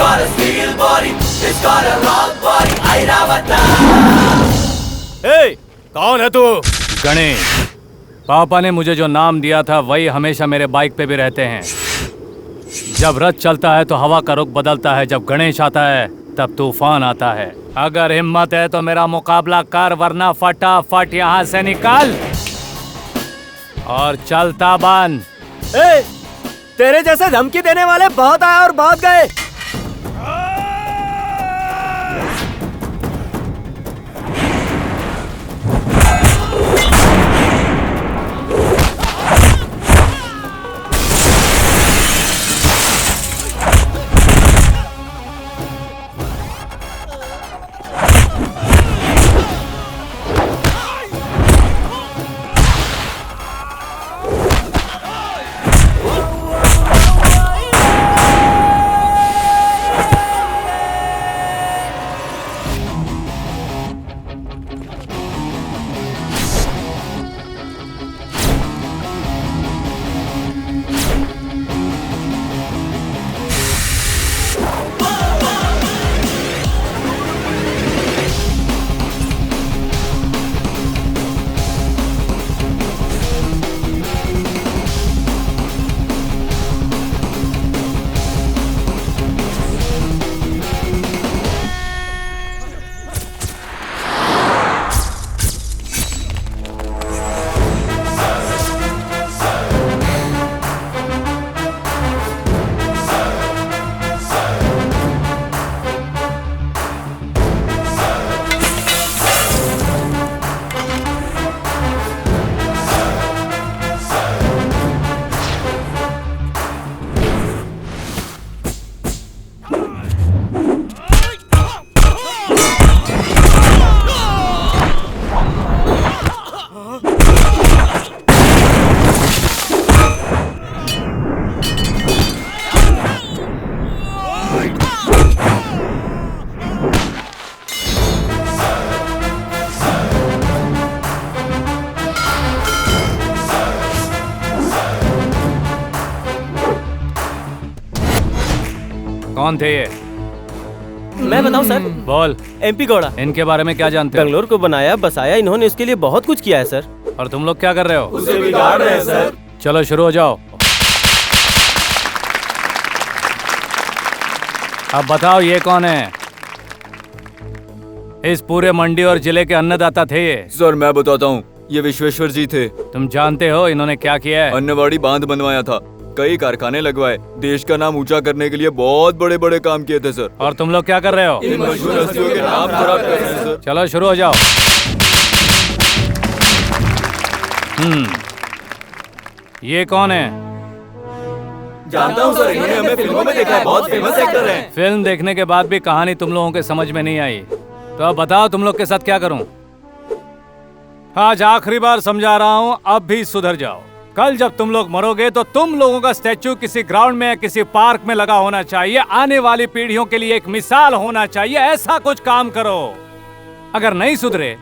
got a steel body, it's got a rock body. ऐरावता। ए, कौन है तू? गणेश। पापा ने मुझे जो नाम दिया था वही हमेशा मेरे बाइक पे भी रहते हैं। जब रथ चलता है तो हवा का रुख बदलता है, जब गणेश आता है तब तूफान आता है। अगर हिम्मत है तो मेरा मुकाबला कर, वरना फटाफट यहाँ से निकल और चलता बन। तेरे जैसे धमकी देने वाले बहुत आए और बहुत गए। कौन थे ये? मैं बताऊं सर? बोल। एमपी गौड़ा। इनके बारे में क्या जानते हो? बेंगलोर को बनाया बसाया इन्होंने, इसके लिए बहुत कुछ किया है सर। और तुम लोग क्या कर रहे हो? उसे बिगाड़ रहे हैं सर। चलो शुरू हो जाओ। अब बताओ ये कौन है? इस पूरे मंडी और जिले के अन्नदाता थे ये। सर मैं बताता हूँ, ये विश्वेश्वर जी थे। तुम जानते हो इन्होंने क्या किया है? अन्नवाड़ी बांध बनवाया था, कई कारखाने लगवाए, देश का नाम ऊंचा करने के लिए बहुत बड़े बड़े काम किए थे सर। और तुम लोग क्या कर रहे हो? इन मशहूर हस्तियों के नाम खराब कर रहे हैं सर। चलो शुरू हो जाओ। ये कौन है? जानता हूँ सर, इन्होंने हमें फिल्मों में देखा है, बहुत फेमस एक्टर हैं। फिल्म देखने के बाद भी कहानी तुम लोगों के समझ में नहीं आई, तो अब बताओ तुम लोग के साथ क्या करूं? आज आखिरी बार समझा रहा हूं, अब भी सुधर जाओ। कल जब तुम लोग मरोगे तो तुम लोगों का स्टैचू किसी ग्राउंड में या किसी पार्क में लगा होना चाहिए। आने वाली पीढ़ियों के लिए एक मिसाल होना चाहिए। ऐसा कुछ काम करो। अगर नहीं सुधरे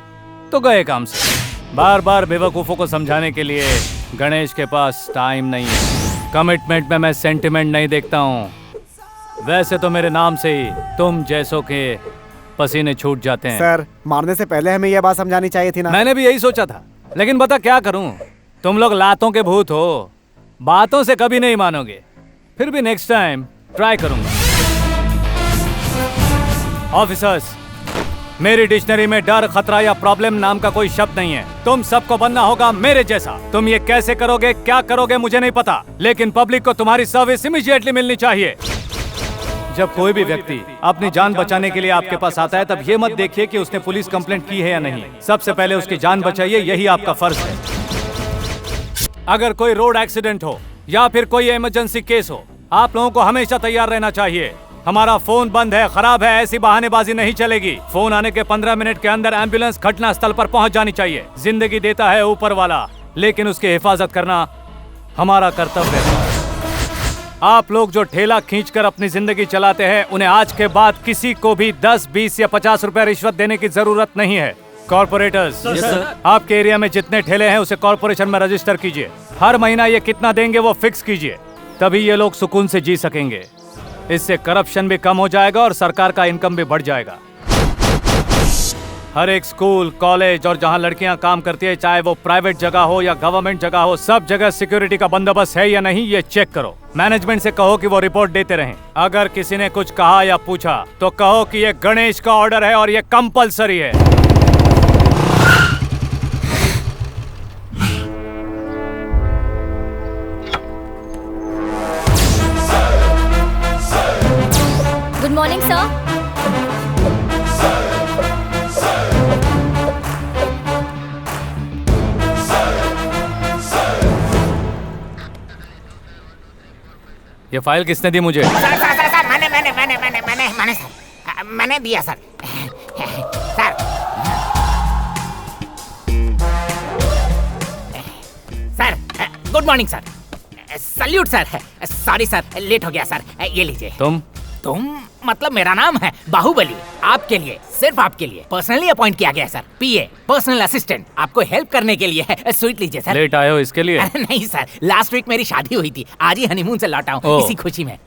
तो गए काम से। बार बार बेवकूफों को समझाने के लिए गणेश के पास टाइम नहीं है। कमिटमेंट में मैं सेंटिमेंट नहीं देखता हूँ। वैसे तो मेरे नाम से ही तुम जैसों के पसीने छूट जाते हैं। सर, मारने से पहले हमें यह बात समझानी चाहिए थी ना। मैंने भी यही सोचा था, लेकिन बता क्या करूं? तुम लोग लातों के भूत हो, बातों से कभी नहीं मानोगे। फिर भी नेक्स्ट टाइम ट्राई करूंगा। ऑफिसर्स, मेरी डिक्शनरी में डर, खतरा या प्रॉब्लम नाम का कोई शब्द नहीं है। तुम सबको बनना होगा मेरे जैसा। तुम ये कैसे करोगे, क्या करोगे मुझे नहीं पता, लेकिन पब्लिक को तुम्हारी सर्विस इमीडिएटली मिलनी चाहिए। जब कोई भी व्यक्ति अपनी जान बचाने के लिए आपके पास आता है, तब ये मत देखिए कि उसने पुलिस कंप्लेंट की है या नहीं। सबसे पहले उसकी जान बचाइए, यही आपका फर्ज है। अगर कोई रोड एक्सीडेंट हो या फिर कोई इमरजेंसी केस हो, आप लोगों को हमेशा तैयार रहना चाहिए। हमारा फोन बंद है, खराब है, ऐसी बहानेबाजी नहीं चलेगी। फोन आने के 15 मिनट के अंदर एम्बुलेंस घटना स्थल पर पहुंच जानी चाहिए। जिंदगी देता है ऊपर वाला, लेकिन उसकी हिफाजत करना हमारा कर्तव्य है। आप लोग जो ठेला खींचकर अपनी जिंदगी चलाते हैं, उन्हें आज के बाद किसी को भी 10, 20 या 50 रुपए रिश्वत देने की जरूरत नहीं है। कॉर्पोरेटर्स, आपके एरिया में जितने ठेले हैं उसे कॉर्पोरेशन में रजिस्टर कीजिए। हर महीना ये कितना देंगे वो फिक्स कीजिए, तभी ये लोग सुकून से जी सकेंगे। इससे करप्शन भी कम हो जाएगा और सरकार का इनकम भी बढ़ जाएगा। हर एक स्कूल, कॉलेज और जहां लड़कियां काम करती है, चाहे वो प्राइवेट जगह हो या गवर्नमेंट जगह हो, सब जगह सिक्योरिटी का बंदोबस्त है या नहीं ये चेक करो। मैनेजमेंट से कहो कि वो रिपोर्ट देते रहें। अगर किसी ने कुछ कहा या पूछा तो कहो कि ये गणेश का ऑर्डर है और ये कंपलसरी है। Good morning sir. ये फाइल किसने दी मुझे? सर मैंने दिया sir. Sir good morning sir. Salute sir. Sorry sir, late हो गया सर। ये लीजिए। तुम मतलब मेरा नाम है बाहुबली। आपके लिए, सिर्फ आपके लिए पर्सनली अपॉइंट किया गया सर। पीए, पर्सनल असिस्टेंट, आपको हेल्प करने के लिए है। स्वीट लीजिए सर। लेट आए हो इसके लिए? नहीं सर, लास्ट वीक मेरी शादी हुई थी, आज ही हनीमून से लौटा हूँ, इसी खुशी में।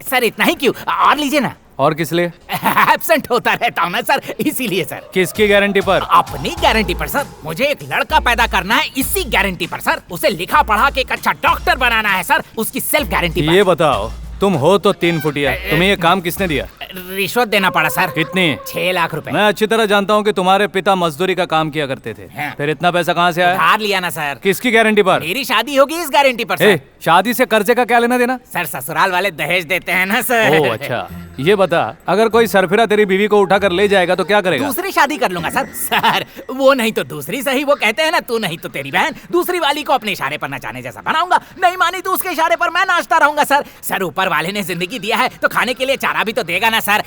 सर इतना ही क्यों, और लीजिए ना। और किस लिए? एब्सेंट होता रहता हूँ ना सर, इसीलिए सर। किसकी गारंटी पर? अपनी गारंटी पर सर। मुझे एक लड़का पैदा करना है, इसी गारंटी पर सर। उसे लिखा पढ़ा के एक अच्छा डॉक्टर बनाना है सर, उसकी सेल्फ गारंटी पर। ये बताओ, तुम हो तो 3 फुटिया, तुम्हें ये काम किसने दिया? रिश्वत देना पड़ा सर। कितनी? 6 लाख रुपए। मैं अच्छी तरह जानता हूँ कि तुम्हारे पिता मजदूरी का काम किया करते थे। हाँ। फिर इतना पैसा कहाँ से आया? उधार लिया ना सर। किसकी गारंटी पर? मेरी शादी होगी इस गारंटी पर सर। शादी से कर्जे का क्या लेना देना? सर ससुराल वाले दहेज देते हैं ना सर। ओह अच्छा। ये बता, अगर कोई सरफिरा तेरी बीवी को उठा कर ले जाएगा तो क्या करेगा? दूसरी शादी कर लूंगा सर। सर वो नहीं तो दूसरी सही, वो कहते हैं ना, तू नहीं तो तेरी बहन। दूसरी वाली को अपने इशारे पर नचाने जैसा बनाऊंगा, नहीं मानी तो उसके इशारे पर मैं नाचता रहूंगा सर। सर ऊपर वाले ने जिंदगी दिया है तो खाने के लिए चारा भी तो देगा ना सर।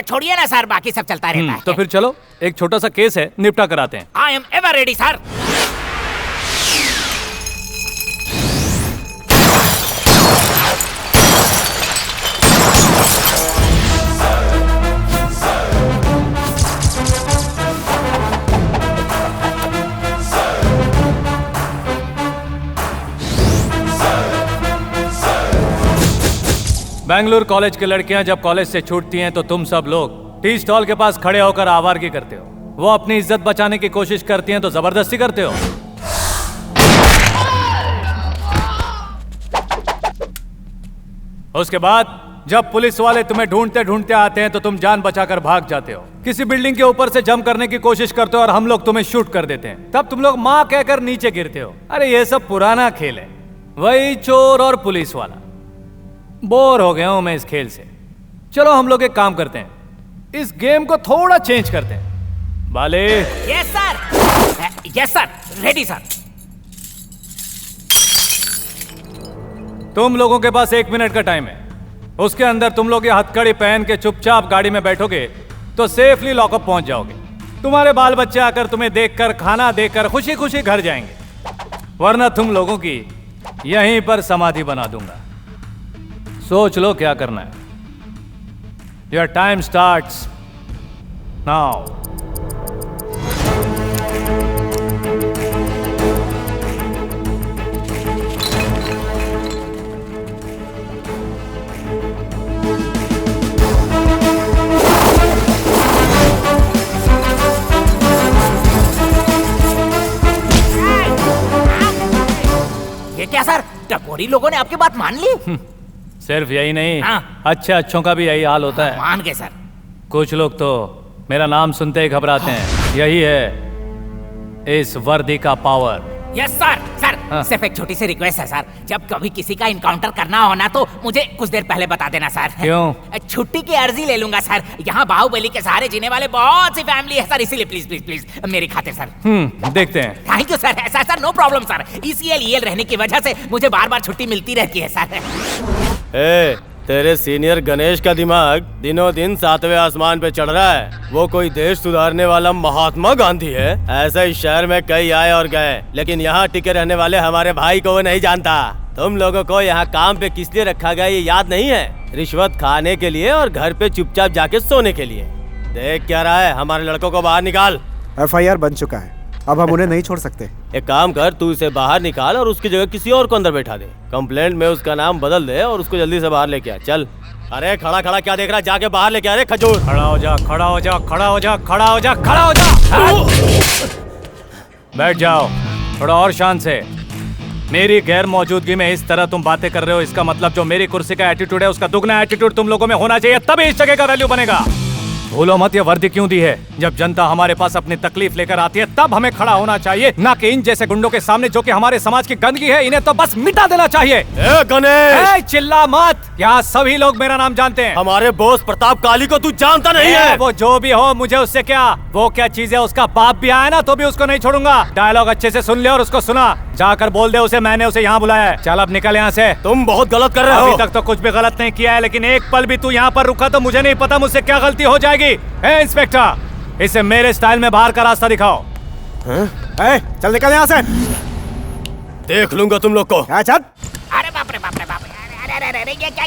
छोड़िए ना सर, बाकी सब चलता रहता है। तो फिर चलो, एक छोटा सा केस है, निपटा कराते हैं। I am ever ready sir. Bengaluru college की लड़कियां जब कॉलेज से छूटती हैं तो तुम सब लोग टी स्टॉल के पास खड़े होकर आवारगी करते हो। वो अपनी इज्जत बचाने की कोशिश करती हैं तो जबरदस्ती करते हो। उसके बाद जब पुलिस वाले तुम्हें ढूंढते ढूंढते आते हैं तो तुम जान बचाकर भाग जाते हो। किसी बिल्डिंग के ऊपर से जंप करने की कोशिश करते हो और हम लोग तुम्हें शूट कर देते हैं। तब तुम लोग माँ कहकर नीचे गिरते हो। अरे ये सब पुराना खेल है, वही चोर और पुलिस वाला। बोर हो गया हूं मैं इस खेल से। चलो हम लोग एक काम करते हैं, इस गेम को थोड़ा चेंज करते हैं। बाले। Yes sir, yes sir, ready sir. तुम लोगों के पास 1 मिनट का टाइम है। उसके अंदर तुम लोग ये हथकड़ी पहन के चुपचाप गाड़ी में बैठोगे तो सेफली लॉकअप पहुंच जाओगे। तुम्हारे बाल बच्चे आकर तुम्हें देखकर, खाना देकर खुशी खुशी घर जाएंगे, वरना तुम लोगों की यहीं पर समाधि बना दूंगा। सोच लो क्या करना है। Your time starts now. ये क्या सर, टपोरी लोगों ने आपकी बात मान ली? सिर्फ यही नहीं, हाँ। अच्छों का भी यही हाल होता है। मान गए सर। कुछ लोग तो मेरा नाम सुनते ही घबराते हैं। यही है इस वर्दी का पावर। Yes sir. सर हाँ। सिर्फ एक छोटी सी रिक्वेस्ट है सर, जब कभी किसी का इनकाउंटर करना हो ना तो मुझे कुछ देर पहले बता देना सर। क्यों? छुट्टी की अर्जी ले लूंगा सर। यहाँ बाहुबली के सहारे जीने वाले बहुत सी फैमिली है सर, इसीलिए प्लीज प्लीज प्लीज मेरी खातिर सर। देखते हैं। Thank you sir. ऐसा sir, no problem sir. ECL रहने की वजह से मुझे बार बार छुट्टी मिलती रहती है सर। तेरे सीनियर गणेश का दिमाग दिनों दिन 7वें आसमान पे चढ़ रहा है। वो कोई देश सुधारने वाला महात्मा गांधी है? ऐसा इस शहर में कई आए और गए, लेकिन यहाँ टिके रहने वाले हमारे भाई को वो नहीं जानता। तुम लोगों को यहाँ काम पे किस लिए रखा गया ये याद नहीं है? रिश्वत खाने के लिए और घर पे चुपचाप जाके सोने के लिए। देख क्या रहा है? हमारे लड़कों को बाहर निकाल। FIR बन चुका है। अब हम उन्हें नहीं छोड़ सकते। एक काम कर, तू इसे बाहर निकाल और उसकी जगह किसी और को अंदर बैठा दे। कंप्लेंट में उसका नाम बदल दे और उसको जल्दी से बाहर लेके आ। चल। अरे खड़ा खड़ा क्या देख रहा है, जाके बाहर लेके आ रे खजूर। खड़ा हो जा, खड़ा हो जा, खड़ा हो जा, खड़ा हो जा, खड़ा हो जा। बैठ जाओ थोड़ा और शान से। मेरी गैर मौजूदगी में इस तरह तुम बातें कर रहे हो, इसका मतलब जो मेरी कुर्सी का एटीट्यूड है उसका दुगना एटीट्यूड तुम लोगों में होना चाहिए, तभी इस जगह का वैल्यू बनेगा। भूलो मत ये वर्दी क्यों दी है। जब जनता हमारे पास अपनी तकलीफ लेकर आती है तब हमें खड़ा होना चाहिए, ना कि इन जैसे गुंडों के सामने जो कि हमारे समाज की गंदगी है। इन्हें तो बस मिटा देना चाहिए। गणेश चिल्ला मत, यहाँ सभी लोग मेरा नाम जानते हैं। हमारे बॉस प्रताप काली को तू जानता नहीं है। वो जो भी हो, मुझे उससे क्या, वो क्या चीज है, उसका बाप भी आया ना तो भी उसको नहीं छोड़ूंगा। डायलॉग अच्छे से सुन ले और उसको सुना, जाकर बोल दे उसे मैंने उसे यहाँ बुलाया है। चल अब निकल यहाँ से। तुम बहुत गलत कर रहे हो। अभी तक तो कुछ भी गलत नहीं किया है, लेकिन एक पल भी तू यहाँ पर रुका तो मुझे नहीं पता मुझसे क्या गलती हो जाएगी। इंस्पेक्टर, इसे मेरे स्टाइल में बाहर का रास्ता दिखाओ। चल निकल यहाँ से। देख लूंगा तुम लोग को। चल। अरे बाप रे बाप रे बाप रे, अरे अरे अरे ये क्या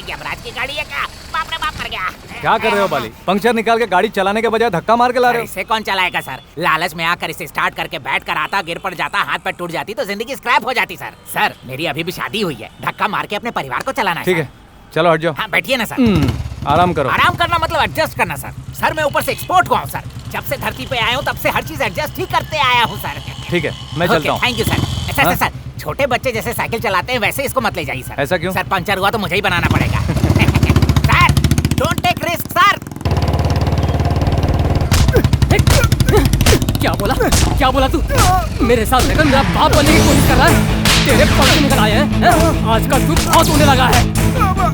यमराज की गाड़ी है क्या? बाप रे बाप मर गया। क्या कर रहे हो बाली? पंक्चर निकाल के गाड़ी चलाने के बजाय धक्का मार के ला रहे हो। इसे कौन चलाएगा सर? लालच में आकर इसे स्टार्ट करके बैठ कर आता, गिर पड़ जाता, हाथ पैर टूट जाती तो जिंदगी स्क्रैप हो जाती सर। सर मेरी अभी भी शादी हुई है, धक्का मार के अपने परिवार को चलाना है। ठीक है चलो हट जाओ। हाँ बैठिए ना सर। आराम करो। आराम करना मतलब एडजस्ट करना सर। सर मैं ऊपर से एक्सपोर्ट हुआ हूँ सर, जब से धरती पे आया हूँ तब से हर चीज एडजस्ट ही करते आया हूँ सर। ठीक है मैं चलता हूँ। Thank you sir. Sir sir छोटे बच्चे जैसे साइकिल चलाते हैं वैसे इसको मत ले जाइए सर। ऐसा क्यों? सर पंचर हुआ तो मुझे ही बनाना पड़ेगा। Sir don't take risk sir. क्या बोला? क्या बोला तू? मेरे साथ रहकर मेरा बाप बनने की कोशिश कर रहा है? तेरे पंख निकल आए हैं? आजकल तू बहुत होने लगा है।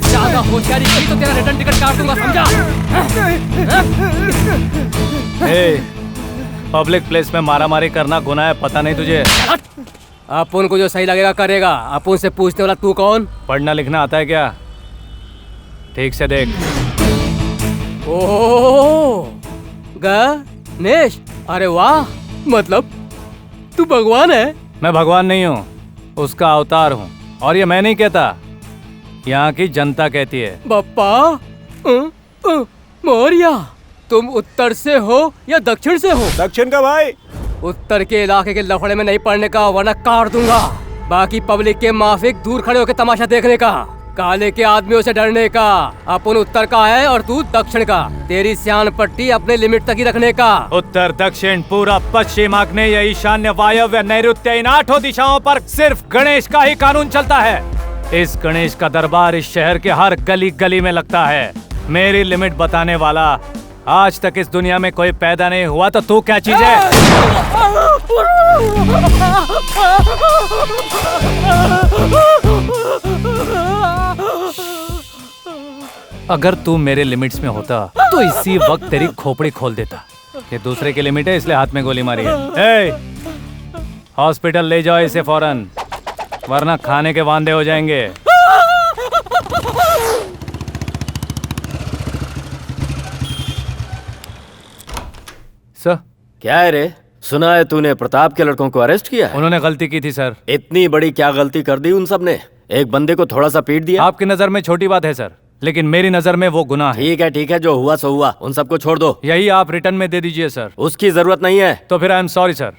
ज्यादा होशियारी की तो तेरा रिटर्न टिकट काट दूंगा, समझा? पब्लिक प्लेस में मारामारी करना गुनाह है, पता नहीं तुझे? अपन को जो सही लगेगा करेगा। अपन से पूछने वाला तू कौन? पढ़ना लिखना आता है क्या? ठीक से देख। ओह गणेश, अरे वाह, मतलब तू भगवान है? मैं भगवान नहीं हूँ, उसका अवतार हूँ। और ये मैं नहीं कहता, यहाँ की जनता कहती है। बप्पा मौर्या, तुम उत्तर से हो या दक्षिण से हो? दक्षिण का भाई। उत्तर के इलाके के लफड़े में नहीं पड़ने का, वरना काट दूंगा। बाकी पब्लिक के माफिक दूर खड़े होकर तमाशा देखने का, काले के आदमियों से डरने का। अपन उत्तर का है और तू दक्षिण का। तेरी सियान पट्टी अपने लिमिट तक ही रखने का। उत्तर दक्षिण पूरा पश्चिम आग्नेय ईशान्य वायव्य नैऋत्य इन 8 दिशाओं पर सिर्फ गणेश का ही कानून चलता है। इस गणेश का दरबार इस शहर के हर गली गली में लगता है। मेरी लिमिट बताने वाला आज तक इस दुनिया में कोई पैदा नहीं हुआ, तो तू क्या चीज है? अगर तू मेरे लिमिट्स में होता तो इसी वक्त तेरी खोपड़ी खोल देता। ये दूसरे की लिमिट है इसलिए हाथ में गोली मारी है। हॉस्पिटल ले जाओ इसे फौरन, वरना खाने के वांदे हो जाएंगे। सर क्या है रे? सुना है तूने प्रताप के लड़कों को अरेस्ट किया है? उन्होंने गलती की थी सर। इतनी बड़ी क्या गलती कर दी उन सब ने? एक बंदे को थोड़ा सा पीट दिया। आपकी नजर में छोटी बात है सर, लेकिन मेरी नजर में वो गुनाह है। ठीक है, जो हुआ सो हुआ, उन सबको छोड़ दो। यही आप रिटर्न में दे दीजिए सर। उसकी जरूरत नहीं है। तो फिर आई एम सॉरी सर,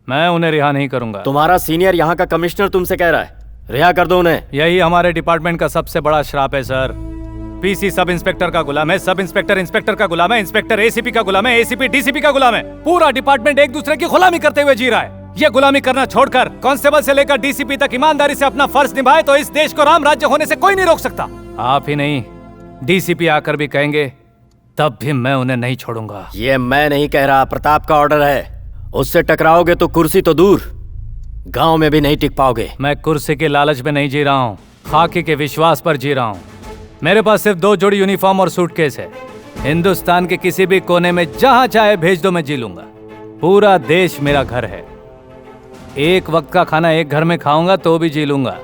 मैं उन्हें रिहा नहीं करूंगा। तुम्हारा सीनियर यहाँ का कमिश्नर तुमसे कह रहा है, रिहा कर दो उन्हें। यही हमारे डिपार्टमेंट का सबसे बड़ा श्राप है सर। पीसी सब इंस्पेक्टर का गुलाम है, सब इंस्पेक्टर इंस्पेक्टर का गुलाम है, इंस्पेक्टर एसीपी का गुलाम है, एसीपी डीसीपी का गुलाम है। पूरा डिपार्टमेंट एक दूसरे की गुलामी करते हुए जी रहा है। ये गुलामी करना छोड़कर कांस्टेबल से लेकर डीसीपी तक ईमानदारी से अपना फर्ज निभाए तो इस देश को राम राज्य होने से कोई नहीं रोक सकता। आप ही नहीं, डीसीपी आकर भी कहेंगे तब भी मैं उन्हें नहीं छोड़ूंगा। ये मैं नहीं कह रहा, प्रताप का ऑर्डर है। उससे टकराओगे तो कुर्सी तो दूर, गांव में भी नहीं टिक पाओगे। मैं कुर्सी के लालच में नहीं जी रहा हूँ, खाकी के विश्वास पर जी रहा हूँ। मेरे पास सिर्फ 2 जोड़ी यूनिफॉर्म और सूटकेस है। हिंदुस्तान के किसी भी कोने में जहां चाहे भेज दो, मैं जी लूंगा। पूरा देश मेरा घर है। एक वक्त का खाना एक घर में खाऊंगा तो भी जी लूंगा,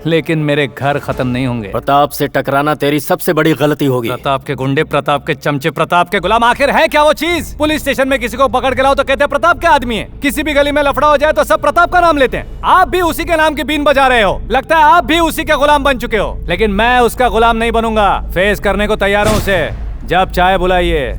लेकिन मेरे घर खत्म नहीं होंगे। प्रताप से टकराना तेरी सबसे बड़ी गलती होगी। प्रताप के गुंडे, प्रताप के चमचे, प्रताप के गुलाम, आखिर है क्या वो चीज? पुलिस स्टेशन में किसी को पकड़ के लाओ तो कहते हैं प्रताप के आदमी है। किसी भी गली में लफड़ा हो जाए तो सब प्रताप का नाम लेते हैं। आप भी उसी के नाम की बीन बजा रहे हो। लगता है आप भी उसी के गुलाम बन चुके हो, लेकिन मैं उसका गुलाम नहीं बनूंगा। फेस करने को तैयार हूँ उसे, जब चाहे बुलाइए।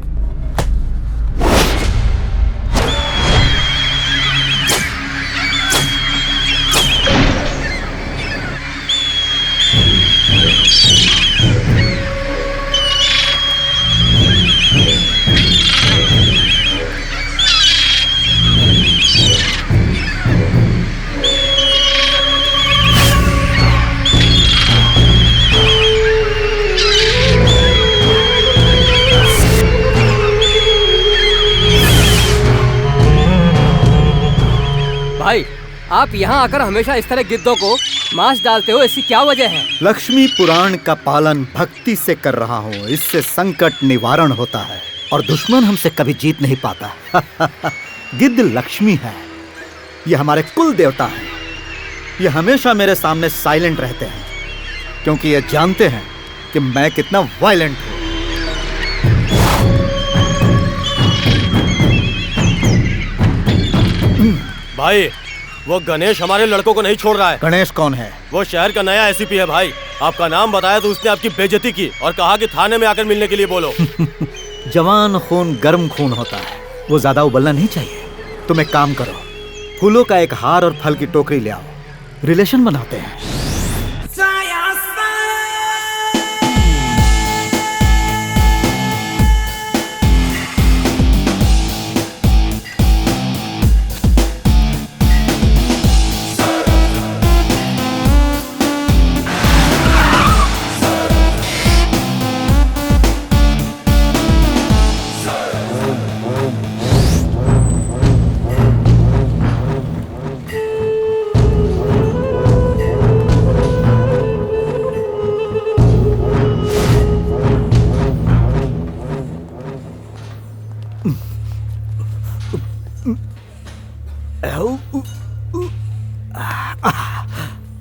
आप यहाँ आकर हमेशा इस तरह गिद्धों को मांस डालते हो, इसकी क्या वजह है? लक्ष्मी पुराण का पालन भक्ति से कर रहा हूँ। इससे संकट निवारण होता है और दुश्मन हमसे कभी जीत नहीं पाता। गिद्ध लक्ष्मी है, ये हमारे कुल देवता हैं। ये हमेशा मेरे सामने साइलेंट रहते हैं क्योंकि ये जानते हैं कि मैं कितना वायलेंट हूँ। भाई वो गणेश हमारे लड़कों को नहीं छोड़ रहा है। गणेश कौन है? वो शहर का नया एसीपी है भाई। आपका नाम बताया तो उसने आपकी बेइज्जती की और कहा कि थाने में आकर मिलने के लिए बोलो। जवान खून गर्म खून होता है, वो ज्यादा उबलना नहीं चाहिए। तुम एक काम करो, फूलों का एक हार और फल की टोकरी ले आओ, रिलेशन बनाते हैं।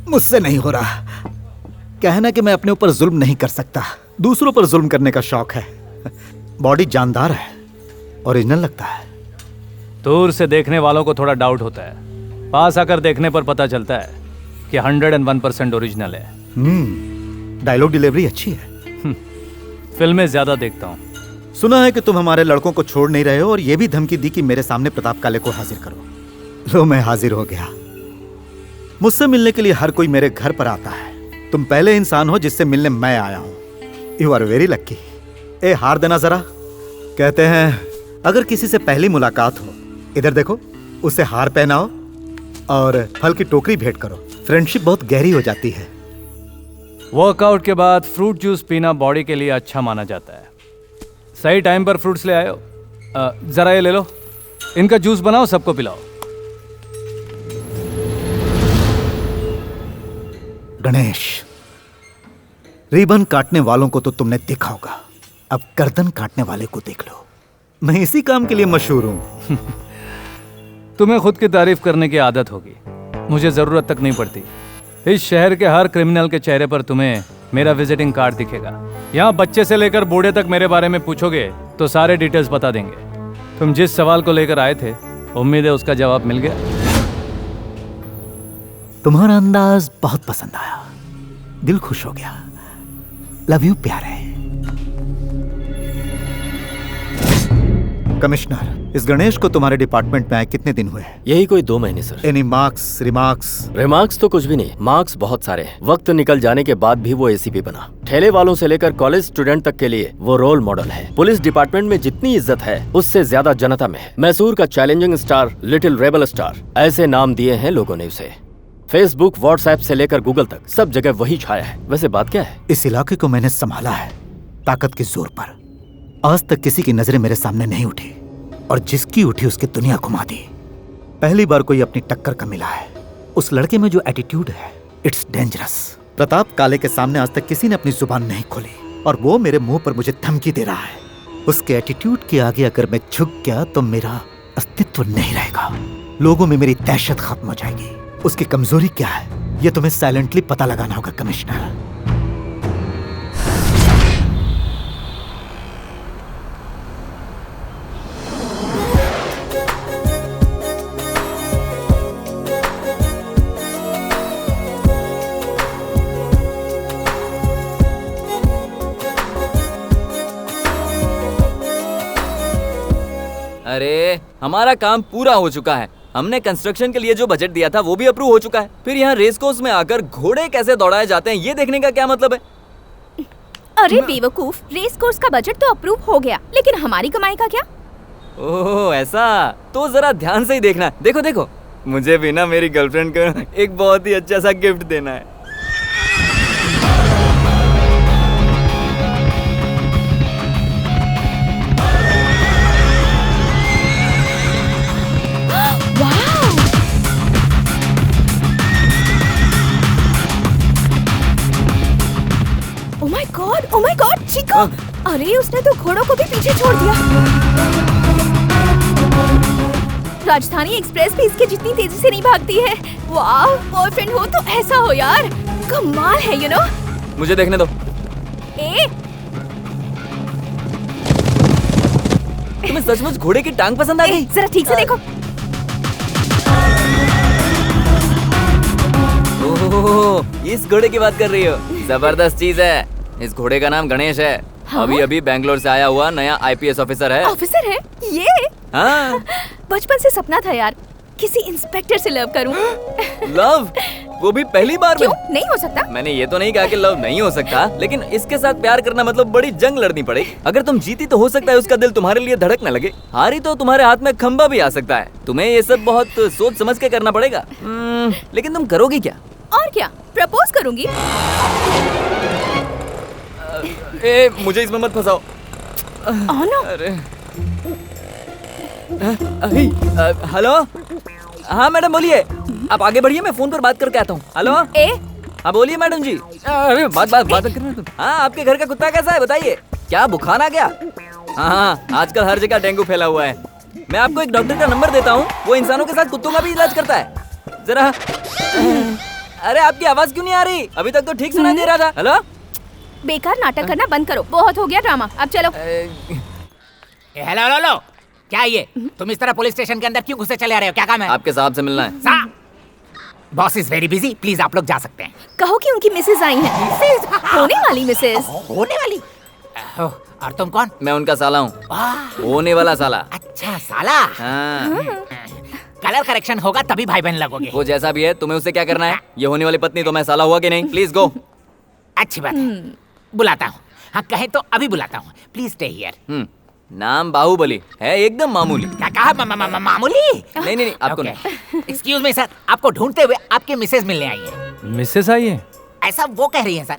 मुझसे नहीं हो रहा। कहना कि मैं अपने ऊपर जुल्म नहीं कर सकता, दूसरों पर जुल्म करने का शौक है। बॉडी जानदार है, ओरिजिनल लगता है। दूर से देखने वालों को थोड़ा डाउट होता है, पास आकर देखने पर पता चलता है कि 101% ओरिजिनल है। डायलॉग डिलीवरी अच्छी है। फिल्में ज्यादा देखता हूँ। सुना है कि तुम हमारे लड़कों को छोड़ नहीं रहे हो और ये भी धमकी दी कि मेरे सामने प्रताप काले को हाजिर करो। लो, मैं हाजिर हो गया। मुझसे मिलने के लिए हर कोई मेरे घर पर आता है। तुम पहले इंसान हो जिससे मिलने मैं आया हूं। You are very lucky. ए, हार देना जरा। कहते हैं अगर किसी से पहली मुलाकात हो, इधर देखो, उसे हार पहनाओ और फल की टोकरी भेंट करो। फ्रेंडशिप बहुत गहरी हो जाती है। वर्कआउट के बाद फ्रूट जूस पीना बॉडी के लिए अच्छा माना जाता है। सही टाइम पर फ्रूट्स ले आयो। जरा ये ले लो, इनका जूस बनाओ, सबको पिलाओ। गणेश, रिबन काटने वालों को तो तुमने देखा होगा, अब गर्दन काटने वाले को देख लो। मैं इसी काम के लिए मशहूर हूं। तुम्हें खुद की तारीफ करने की आदत होगी, मुझे जरूरत तक नहीं पड़ती। इस शहर के हर क्रिमिनल के चेहरे पर तुम्हें मेरा विजिटिंग कार्ड दिखेगा। यहाँ बच्चे से लेकर बूढ़े तक मेरे बारे में पूछोगे तो सारे डिटेल्स बता देंगे। तुम जिस सवाल को लेकर आए थे, उम्मीद है उसका जवाब मिल गया। तुम्हारा अंदाज बहुत पसंद आया, दिल खुश हो गया। लव यू प्यारे। कमिश्नर, इस गणेश को तुम्हारे डिपार्टमेंट में आए कितने दिन हुए हैं? यही कोई 2 महीने sir. Any marks, remarks? Remarks तो कुछ भी नहीं, मार्क्स बहुत सारे हैं। वक्त निकल जाने के बाद भी वो एसीपी बना। ठेले वालों से लेकर कॉलेज स्टूडेंट तक के लिए वो रोल मॉडल है। पुलिस डिपार्टमेंट में जितनी इज्जत है उससे ज्यादा जनता में है। मैसूर का challenging star, little rebel star, ऐसे नाम दिए हैं लोगों ने उसे। फेसबुक, व्हाट्सएप से लेकर गूगल तक सब जगह वही छाया है। वैसे बात क्या है? इस इलाके को मैंने संभाला है ताकत के जोर पर। आज तक किसी की नजरें मेरे सामने नहीं उठी और जिसकी उठी उसकी दुनिया घुमा दी। पहली बार कोई अपनी टक्कर का मिला है। उस लड़के में जो एटीट्यूड है, इट्स डेंजरस। प्रताप काले के सामने आज तक किसी ने अपनी जुबान नहीं खोली और वो मेरे मुंह पर मुझे धमकी दे रहा है। उसके एटीट्यूड के आगे अगर मैं झुक गया तो मेरा अस्तित्व नहीं रहेगा। लोगों में मेरी दहशत खत्म हो जाएगी। उसकी कमजोरी क्या है, ये तुम्हें साइलेंटली पता लगाना होगा कमिश्नर। अरे हमारा काम पूरा हो चुका है। हमने कंस्ट्रक्शन के लिए जो बजट दिया था वो भी अप्रूव हो चुका है। फिर यहाँ रेस कोर्स में आकर घोड़े कैसे दौड़ाए जाते हैं ये देखने का क्या मतलब है? अरे बेवकूफ, रेस कोर्स का बजट तो अप्रूव हो गया, लेकिन हमारी कमाई का क्या? ओह ऐसा, तो जरा ध्यान से ही देखना। देखो देखो, मुझे भी ना मेरी गर्लफ्रेंड को एक बहुत ही अच्छा सा गिफ्ट देना है। गॉड, ओह माय गॉड, चिको! अरे उसने तो घोड़ों को भी पीछे छोड़ दिया। राजधानी एक्सप्रेस भी इसके जितनी तेजी से नहीं भागती है। वाह, बॉयफ्रेंड हो तो ऐसा हो यार, कमाल है यू नो। मुझे देखने दो। ए, तुम्हें सचमुच घोड़े की टांग पसंद आ गई? जरा ठीक से देखो। ओह, इस घोड़े की बात कर रही हो? जबरदस्त चीज है। इस घोड़े का नाम गणेश है। हाँ? अभी अभी बैंगलोर से आया हुआ नया आईपीएस ऑफिसर है। ऑफिसर है ये? हाँ। बचपन से सपना था यार, किसी इंस्पेक्टर से लव करूं। लव? वो भी पहली बार में? क्यों नहीं हो सकता? मैंने ये तो नहीं कहा कि लव नहीं हो सकता, लेकिन इसके साथ प्यार करना मतलब बड़ी जंग लड़नी पड़ेगी। अगर तुम जीती तो हो सकता है उसका दिल तुम्हारे लिए धड़कने लगे, हारी तो तुम्हारे हाथ में खंबा भी आ सकता है। तुम्हें ये सब बहुत सोच समझ के करना पड़ेगा। लेकिन तुम करोगी क्या? और क्या, प्रपोज करूंगी। मुझे इसमें मत फंसाओ। नो। अरे हेलो, हाँ मैडम बोलिए। आप आगे बढ़िए, मैं फोन पर बात करके आता हूँ। हेलो, हाँ बोलिए मैडम जी। अरे बात करना। हाँ, आपके घर का कुत्ता कैसा है बताइए? क्या बुखार आ गया? हाँ, आजकल हर जगह डेंगू फैला हुआ है। मैं आपको एक डॉक्टर का नंबर देता हूँ, वो इंसानों के साथ कुत्तों का भी इलाज करता है। जरा अरे आपकी आवाज क्यों नहीं आ रही? अभी तक तो ठीक सुनाई दे रहा था। हेलो, बेकार नाटक करना बंद करो, बहुत हो गया ड्रामा, अब चलो। हेलो हेलो हेलो, क्या ये तुम इस तरह पुलिस स्टेशन के अंदर क्यों घुसे चले आ रहे हो? क्या काम है? आपके साहब से मिलना है। Boss is very busy, please आप लोग जा सकते हैं। कहो कि उनकी मिसेज आई हैं। होने वाली मिसेज। होने वाली? और तुम कौन? मैं उनका साला हूँ, होने वाला साला। अच्छा साला। हाँ। कलर करेक्शन होगा तभी भाई बहन लगोगे। वो जैसा भी है, तुम्हें उससे क्या करना है? ये होने वाली पत्नी तो मैं साला हुआ कि नहीं? Please go. अच्छी बात है, बुलाता हूँ। हाँ कहे तो अभी बुलाता हूँ, प्लीज स्टे हियर। नाम बाहुबली है, एकदम मामूली। क्या कहा? मामूली? नहीं, आपको नहीं। एक्सक्यूज मी सर, आपको ढूंढते हुए आपकी मिसेज मिलने आई है। मिसेस आई है? ऐसा वो कह रही है सर।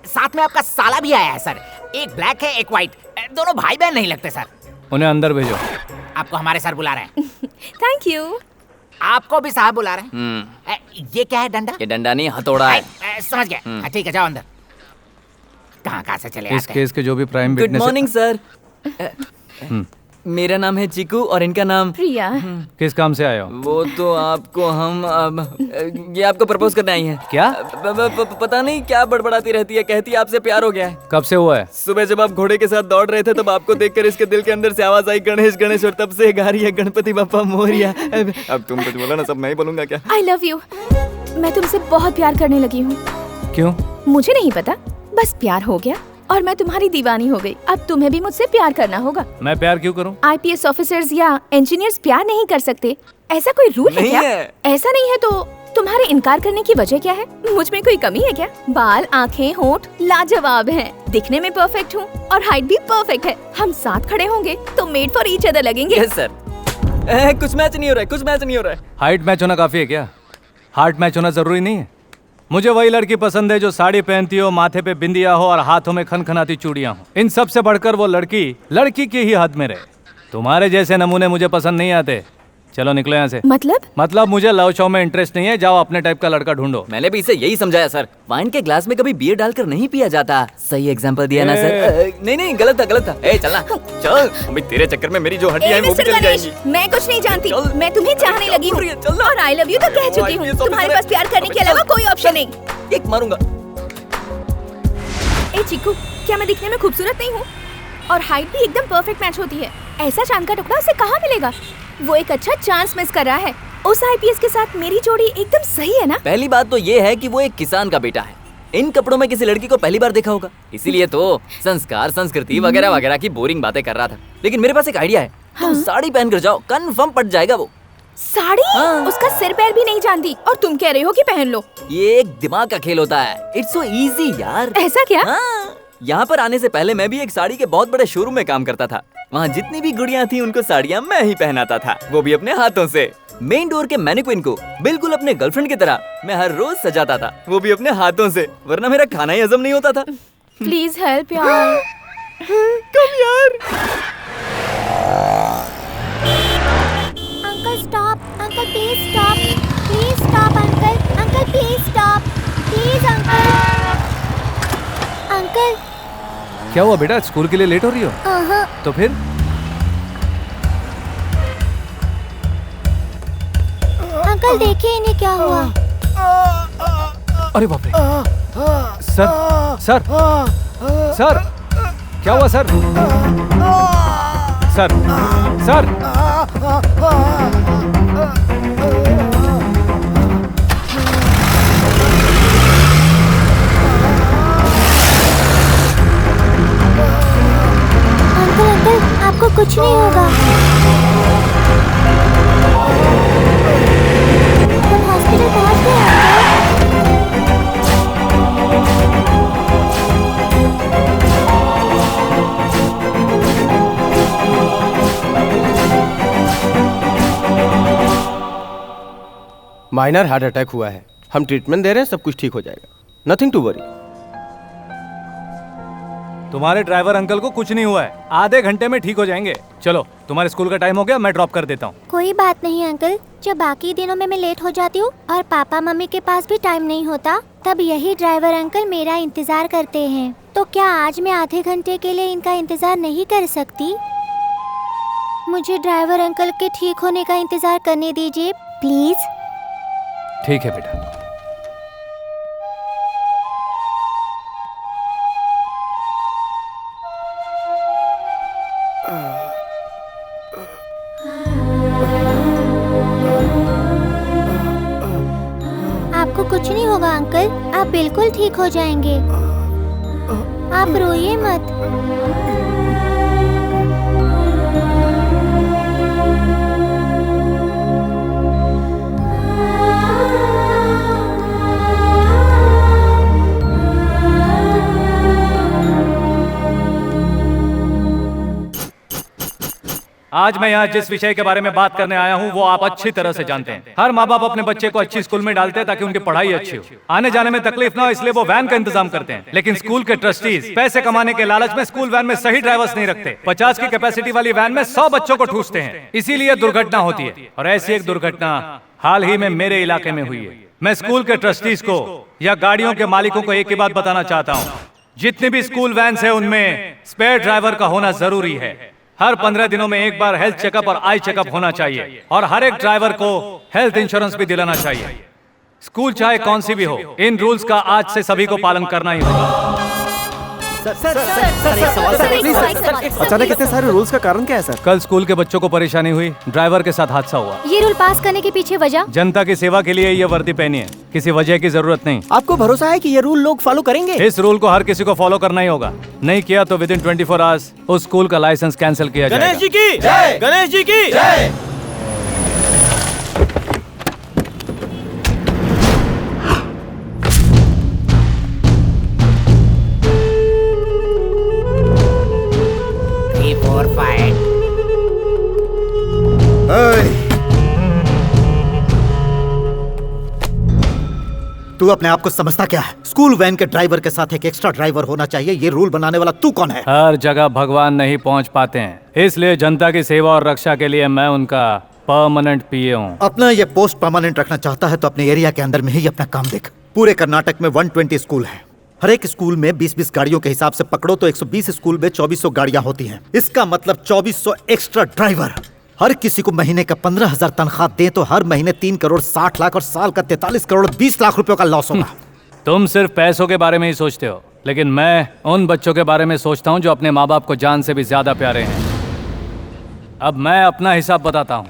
साथ में आपका साला भी आया है सर। एक ब्लैक है, एक व्हाइट, दोनों भाई बहन नहीं लगते सर। उन्हें अंदर भेजो। आपको हमारे सर बुला रहे हैं। Thank you. आपको भी साहब बुला रहे हैं। ये क्या है? डंडा? ये डंडा नहीं, हथौड़ा है। समझ गया। ठीक है, जाओ अंदर। कहाँ से चले इस आते हैं? केस के जो भी prime good witness. Morning sir. मेरा नाम है चिकू और इनका नाम प्रिया। किस काम से आए हो? वो तो आपको हम ये आपको प्रपोज करने आई हैं। क्या? पता नहीं क्या बड़बड़ाती रहती है, कहती है आपसे प्यार हो गया है। कब से हुआ है? सुबह जब आप घोड़े के साथ दौड़ रहे थे तब आपको देखकर इसके दिल के अंदर से आवाज आई गणेश गणेश, और तब से गा रही है गणपति बप्पा मोरिया। अब तुम कुछ बोलो ना, सब मैं ही बोलूंगा क्या? I love you. मैं तुमसे बहुत प्यार करने लगी हूँ। क्यों? मुझे नहीं पता, बस प्यार हो गया और मैं तुम्हारी दीवानी हो गई। अब तुम्हें भी मुझसे प्यार करना होगा। मैं प्यार क्यों करूं? आईपीएस ऑफिसर्स या इंजीनियर्स प्यार नहीं कर सकते, ऐसा कोई रूल है नहीं क्या? है। ऐसा नहीं है तो तुम्हारे इनकार करने की वजह क्या है? मुझ में कोई कमी है क्या? बाल, आँखें, होंठ लाजवाब हैं, दिखने में परफेक्ट हूँ और हाइट भी परफेक्ट है। हम साथ खड़े होंगे तो मेड फॉर ईच अदर लगेंगे। Yes sir. कुछ मैच नहीं हो रहा है, कुछ मैच नहीं हो रहा है। हाइट मैच होना काफी है क्या? हार्ट मैच होना जरूरी नहीं है। मुझे वही लड़की पसंद है जो साड़ी पहनती हो, माथे पे बिंदिया हो और हाथों में खनखनाती चूड़ियां हो। इन सब से बढ़कर वो लड़की की ही हद में रहे। तुम्हारे जैसे नमूने मुझे पसंद नहीं आते। चलो निकलो यहाँ से। मतलब मुझे लव शो में इंटरेस्ट नहीं है। जाओ अपने टाइप का लड़का ढूंढो। मैंने भी इसे यही समझाया सर, वाइन के ग्लास में कभी बियर डालकर नहीं पिया जाता। सही एग्जांपल दिया ना सर? नहीं गलत था। चलना चल, अभी तेरे चक्कर में मेरी जो हड्डियां हैं वो भी चली जाएंगी। मैं कुछ नहीं जानती, मैं तुम्हें चाहने लगी हूँ और आई लव यू तो कह चुकी हूँ। तुम्हारे पास प्यार करने के अलावा कोई ऑप्शन नहीं। एक मारूंगा। ए चिकू, क्या मैं दिखने में खूबसूरत नहीं हूँ? और हाइट भी एकदम परफेक्ट मैच होती है। ऐसा चांद का टुकड़ा उसे कहाँ मिलेगा? वो एक अच्छा चांस मिस कर रहा है। उस आईपीएस के साथ मेरी जोड़ी एकदम सही है ना? पहली बात तो ये है कि वो एक किसान का बेटा है। इन कपड़ों में किसी लड़की को पहली बार देखा होगा, इसीलिए तो संस्कार, संस्कृति वगैरह वगैरह की बोरिंग बातें कर रहा था। लेकिन मेरे पास एक आइडिया है। तुम साड़ी पहन कर जाओ, कंफर्म पट जाएगा वो। साड़ी? उसका सिर पैर भी नहीं जानती और तुम कह रहे हो कि पहन लो। ये एक दिमाग का खेल होता है। इट्स सो इजी यार। ऐसा क्या? यहाँ पर आने से पहले मैं भी एक साड़ी के बहुत बड़े शोरूम में काम करता था। वहाँ जितनी भी गुड़ियाँ थी उनको साड़ियाँ मैं ही पहनाता था, वो भी अपने हाथों से। मेन डोर के मैनिक्विन को बिल्कुल अपने गर्लफ्रेंड की तरह मैं हर रोज सजाता था, वो भी अपने हाथों से, वरना मेरा खाना ही हजम नहीं होता था। प्लीज हेल्प यार। कम यार। Uncle stop, uncle please stop, please stop uncle, uncle please stop, please uncle, uncle क्या हुआ बेटा, स्कूल के लिए लेट हो रही हो? तो फिर अंकल देखिए इन्हें क्या हुआ। अरे बाप रे। सर सर सर, क्या हुआ सर? सर सर अंकल आपको कुछ नहीं होगा। हम हॉस्पिटल पहुंच गए माइनर हार्ट अटैक हुआ है, हम ट्रीटमेंट दे रहे हैं, सब कुछ ठीक हो जाएगा, नथिंग टू वरी। तुम्हारे ड्राइवर अंकल को कुछ नहीं हुआ है, आधे घंटे में ठीक हो जाएंगे। चलो तुम्हारे स्कूल का टाइम हो गया, मैं ड्रॉप कर देता हूँ। कोई बात नहीं अंकल, जब बाकी दिनों में मैं लेट हो जाती हूँ और पापा मम्मी के पास भी टाइम नहीं होता, तब यही ड्राइवर अंकल मेरा इंतजार करते हैं। तो क्या आज मैं आधे घंटे के लिए इनका इंतजार नहीं कर सकती? मुझे ड्राइवर अंकल के ठीक होने का इंतजार करने दीजिए प्लीज। ठीक है बेटा। आपको कुछ नहीं होगा अंकल, आप बिल्कुल ठीक हो जाएंगे। आप रोइए मत। आज मैं यहाँ जिस विषय के बारे में बात करने आया हूँ वो आप अच्छी तरह से जानते हैं। हर माँ बाप अपने बच्चे को अच्छी स्कूल में डालते हैं ताकि उनकी पढ़ाई अच्छी हो, आने जाने में तकलीफ ना हो, इसलिए वो वैन का इंतजाम करते हैं। लेकिन स्कूल के ट्रस्टीज पैसे कमाने के लालच में स्कूल वैन में सही ड्राइवर्स नहीं रखते। 50 की कैपेसिटी वाली वैन में 100 बच्चों को ठूसते हैं, इसीलिए दुर्घटना होती है। और ऐसी एक दुर्घटना हाल ही में मेरे इलाके में हुई है। मैं स्कूल के ट्रस्टीज को या गाड़ियों के मालिकों को एक ही बात बताना चाहता हूँ, जितनी भी स्कूल वैन है उनमें स्पेयर ड्राइवर का होना जरूरी है। हर 15 दिनों में एक बार हेल्थ चेकअप और आई चेकअप होना चाहिए, और हर एक ड्राइवर को हेल्थ इंश्योरेंस भी दिलाना चाहिए। स्कूल चाहे कौन सी भी हो, इन रूल्स का आज से सभी को पालन करना ही होगा। अचानक इतने सारे रूल्स का कारण क्या है सर? कल स्कूल के बच्चों को परेशानी हुई, ड्राइवर के साथ हादसा हुआ। ये रूल पास करने के पीछे वजह? जनता की सेवा के लिए ये वर्दी पहनी है, किसी वजह की जरूरत नहीं। आपको भरोसा है कि ये रूल लोग फॉलो करेंगे? इस रूल को हर किसी को फॉलो करना ही होगा, नहीं किया तो विदिन 24 आवर्स उस स्कूल का लाइसेंस कैंसिल किया जाएगा। गणेश जी की जय, गणेश जी की जय। तू अपने आप को समझता क्या है? स्कूल वैन के ड्राइवर के साथ एक एक्स्ट्रा ड्राइवर होना चाहिए, ये रूल बनाने वाला तू कौन है? हर जगह भगवान नहीं पहुंच पाते हैं, इसलिए जनता की सेवा और रक्षा के लिए मैं उनका परमानेंट पीए हूँ। अपना ये पोस्ट परमानेंट रखना चाहता है तो अपने एरिया के अंदर में ही अपना काम देख। पूरे कर्नाटक में 120 स्कूल है, हर एक स्कूल में 20-20 गाड़ियों के हिसाब से पकड़ो तो 120 स्कूल में 2400 गाड़ियां होती हैं। इसका मतलब 2400 एक्स्ट्रा ड्राइवर। हर किसी को महीने का 15,000 तनख्वाह दे तो हर महीने 3 करोड़ 60 लाख और साल का 43 करोड़ 20 लाख रुपयों का लॉस होगा। तुम सिर्फ पैसों के बारे में ही सोचते हो, लेकिन मैं उन बच्चों के बारे में सोचता हूँ जो अपने माँ बाप को जान से भी ज्यादा प्यारे हैं। अब मैं अपना हिसाब बताता हूँ।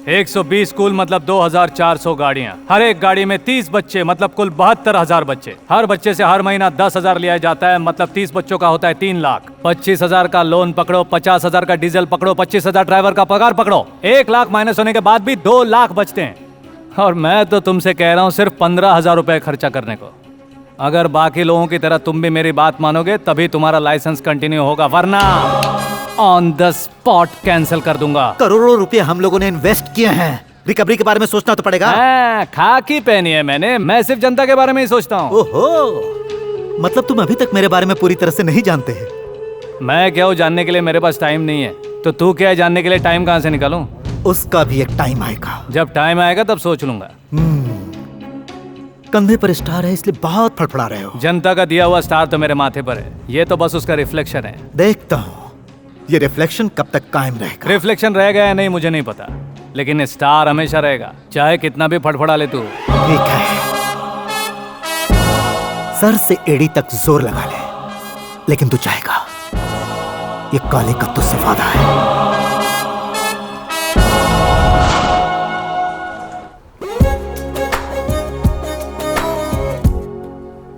120 स्कूल मतलब 2,400 गाड़ियाँ, हर एक गाड़ी में 30 बच्चे मतलब कुल 72,000 बच्चे। हर बच्चे से हर महीना 10,000 लिया जाता है, मतलब 30 बच्चों का होता है 3 लाख। 25,000 का लोन पकड़ो, 50,000 का डीजल पकड़ो, 25,000 ड्राइवर का पगार पकड़ो, 1 लाख माइनस होने के बाद भी 2 लाख बचते हैं। और मैं तो तुमसे कह रहा हूँ सिर्फ 15,000 रुपए खर्चा करने को। अगर बाकी लोगों की तरह तुम भी मेरी बात मानोगे तभी तुम्हारा लाइसेंस कंटिन्यू होगा, वरना ऑन द स्पॉट कैंसिल कर दूंगा। करोड़ों रुपए हम लोगों ने इन्वेस्ट किए हैं, रिकवरी के बारे में सोचना तो पड़ेगा। खाकी पहनी है मैंने, मैं सिर्फ जनता के बारे में ही सोचता हूँ। ओहो, मतलब तुम अभी तक मेरे बारे में पूरी तरह से नहीं जानते हैं। मैं क्या हूँ जानने के लिए, मेरे पास टाइम नहीं है, तो तू क्या है जानने के लिए टाइम कहाँ से निकालूं? उसका भी एक टाइम आएगा। जब टाइम आएगा तब सोच लूंगा। कंधे पर स्टार है इसलिए बहुत फड़फड़ा रहे हो। जनता का दिया हुआ स्टार तो मेरे माथे पर है, ये तो बस उसका रिफ्लेक्शन है। देखता हूँ ये रिफ्लेक्शन कब तक कायम रहेगा। रिफ्लेक्शन रहेगा या नहीं मुझे नहीं पता, लेकिन स्टार हमेशा रहेगा, चाहे कितना भी फड़फड़ा ले तू। ठीक है, सर से एड़ी तक जोर लगा ले, लेकिन तू चाहेगा ये काले का तुझसे वादा है।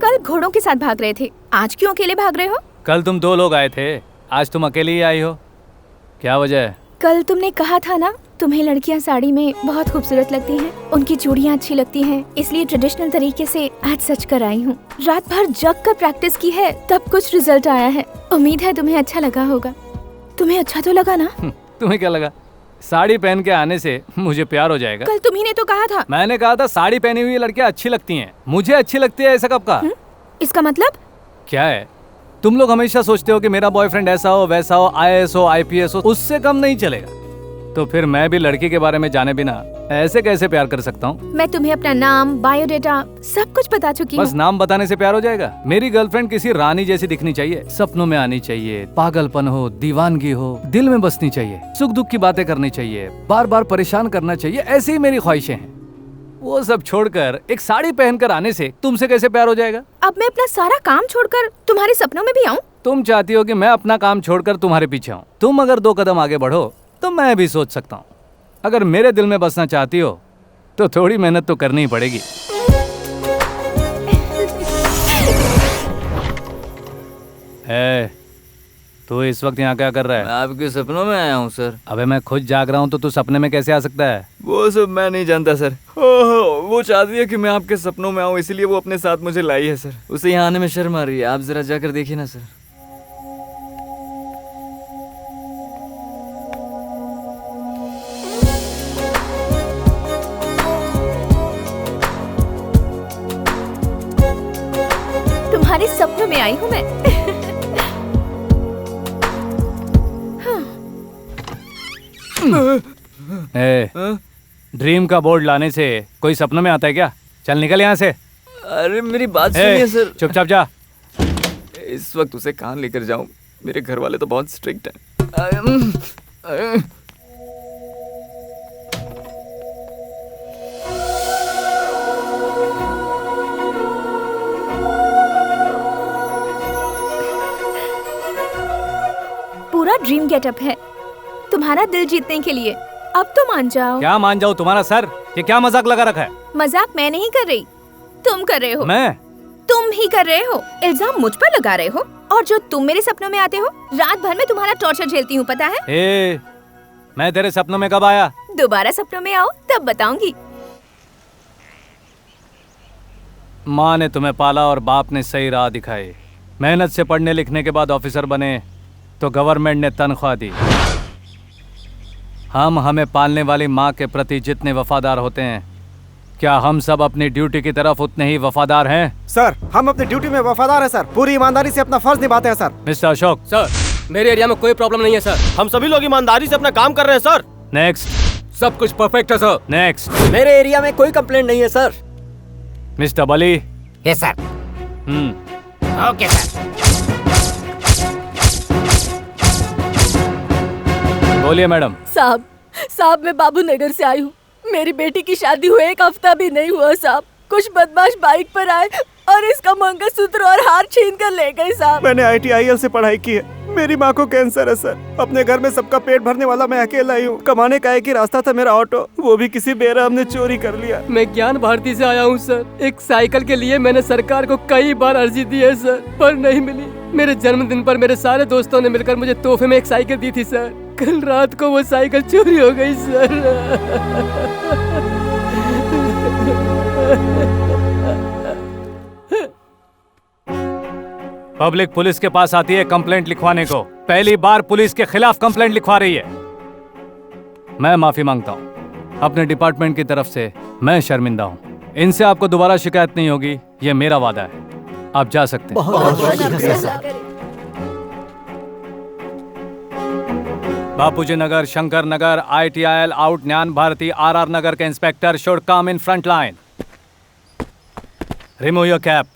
कल घोड़ों के साथ भाग रहे थे, आज क्यों अकेले भाग रहे हो? कल तुम 2 लोग आए थे, आज तुम अकेले ही आई हो, क्या वजह है? कल तुमने कहा था ना तुम्हें लड़कियां साड़ी में बहुत खूबसूरत लगती हैं, उनकी चूड़ियां अच्छी लगती हैं, इसलिए ट्रेडिशनल तरीके से आज सच कर आई हूँ। रात भर जग कर प्रैक्टिस की है, तब कुछ रिजल्ट आया है। उम्मीद है तुम्हें अच्छा लगा होगा। तुम्हें अच्छा तो लगा ना? तुम्हें क्या लगा साड़ी पहन के आने से मुझे प्यार हो जाएगा? कल तुम्ही ने तो कहा था। मैंने कहा था साड़ी पहनी हुई लड़कियां अच्छी लगती हैं, मुझे अच्छी लगती है, ऐसा कब कहा? इसका मतलब क्या है? तुम लोग हमेशा सोचते हो कि मेरा बॉयफ्रेंड ऐसा हो वैसा हो, IAS हो IPS हो, उससे कम नहीं चलेगा। तो फिर मैं भी लड़की के बारे में जाने बिना ऐसे कैसे प्यार कर सकता हूँ? मैं तुम्हें अपना नाम, बायोडेटा सब कुछ बता चुकी हूँ। बस नाम बताने से प्यार हो जाएगा? मेरी गर्लफ्रेंड किसी रानी जैसी दिखनी चाहिए, सपनों में आनी चाहिए, पागलपन हो, दीवानगी हो, दिल में बसनी चाहिए, सुख दुख की बातें करनी चाहिए, बार बार परेशान करना चाहिए, ऐसी ही मेरी ख्वाहिशें हैं। वो सब छोड़कर एक साड़ी पहनकर आने से तुमसे कैसे प्यार हो जाएगा? अब मैं अपना सारा काम छोड़कर तुम्हारे सपनों में भी आऊँ? तुम चाहती हो कि मैं अपना काम छोड़कर तुम्हारे पीछे आऊँ। तुम अगर 2 कदम आगे बढ़ो तो मैं भी सोच सकता हूँ। अगर मेरे दिल में बसना चाहती हो तो थोड़ी मेहनत तो करनी ही पड़ेगी। तू इस वक्त यहाँ क्या कर रहा है? मैं आपके सपनों में आया हूँ सर। अबे मैं खुद जाग रहा हूँ तो तू सपने में कैसे आ सकता है? वो सब मैं नहीं जानता सर। ओहो, वो चाहती है कि मैं आपके सपनों में आऊँ, इसलिए वो अपने साथ मुझे लाई है सर। उसे यहाँ आने में शर्म आ रही है, आप जरा जाकर देखिए ना सर। तुम्हारे सपनों में आई हूँ मैं। ड्रीम का बोर्ड लाने से कोई सपनों में आता है क्या? चल निकल यहाँ से। अरे मेरी बात सुनिए सर। चुपचाप जा। इस वक्त उसे कहाँ लेकर जाऊँ? मेरे घर वाले तो बहुत स्ट्रिक्ट हैं। पूरा ड्रीम गेटअप है तुम्हारा दिल जीतने के लिए, अब तो मान जाओ। क्या मान जाओ? तुम्हारा सर, ये क्या मजाक लगा रखा है? मजाक मैं नहीं कर रही, तुम कर रहे हो। मैं? तुम ही कर रहे हो। इल्जाम मुझ पर लगा रहे हो, और जो तुम मेरे सपनों में आते हो, रात भर में तुम्हारा टॉर्चर झेलती हूँ, पता है? मैं तेरे सपनों में कब आया? दोबारा सपनों में आओ तब बताऊंगी। माँ ने तुम्हें पाला और बाप ने सही राह दिखाई। मेहनत से पढ़ने लिखने के बाद ऑफिसर बने तो गवर्नमेंट ने तनख्वाह दी। हम हमें पालने वाली माँ के प्रति जितने वफादार होते हैं, क्या हम सब अपनी ड्यूटी की तरफ उतने ही वफादार हैं? सर, हम अपनी ड्यूटी में वफादार हैं सर, पूरी ईमानदारी से अपना फर्ज निभाते हैं सर। मिस्टर अशोक। सर, मेरे एरिया में कोई प्रॉब्लम नहीं है सर। हम सभी लोग ईमानदारी से अपना काम कर रहे हैं सर। नेक्स्ट। सब कुछ परफेक्ट है सर। नेक्स्ट। मेरे एरिया में कोई कंप्लेंट नहीं है sir. Mister Bali. Yes sir. Okay sir. बोलिए मैडम। साहब मैं बाबू नगर से आई हूँ। मेरी बेटी की शादी हुए 1 हफ्ता भी नहीं हुआ साहब। कुछ बदमाश बाइक पर आए और इसका मंगलसूत्र और हार छीन कर ले गए साहब। मैंने ITIL से पढ़ाई की है। मेरी माँ को कैंसर है सर। अपने घर में सबका पेट भरने वाला मैं अकेला ही हूँ। कमाने का एक ही रास्ता था मेरा ऑटो, वो भी किसी बेरहम ने चोरी कर लिया। मैं ज्ञान भारती से आया हूँ सर। एक साइकिल के लिए मैंने सरकार को कई बार अर्जी दी है सर, पर नहीं मिली। मेरे जन्मदिन पर मेरे सारे दोस्तों ने मिलकर मुझे तोहफे में एक साइकिल दी थी सर। कल रात को वो साइकिल चोरी हो गई सर। पब्लिक पुलिस के पास आती है कंप्लेंट लिखवाने को। पहली बार पुलिस के खिलाफ कंप्लेंट लिखवा रही है। मैं माफी मांगता हूँ अपने डिपार्टमेंट की तरफ से। मैं शर्मिंदा हूँ। इनसे आपको दोबारा शिकायत नहीं होगी, ये मेरा वादा है। आप जा सकते हैं। बापूजी नगर, शंकर नगर, ITIL आउट, ज्ञान भारती, RR नगर के inspector should come in front line. Remove your cap.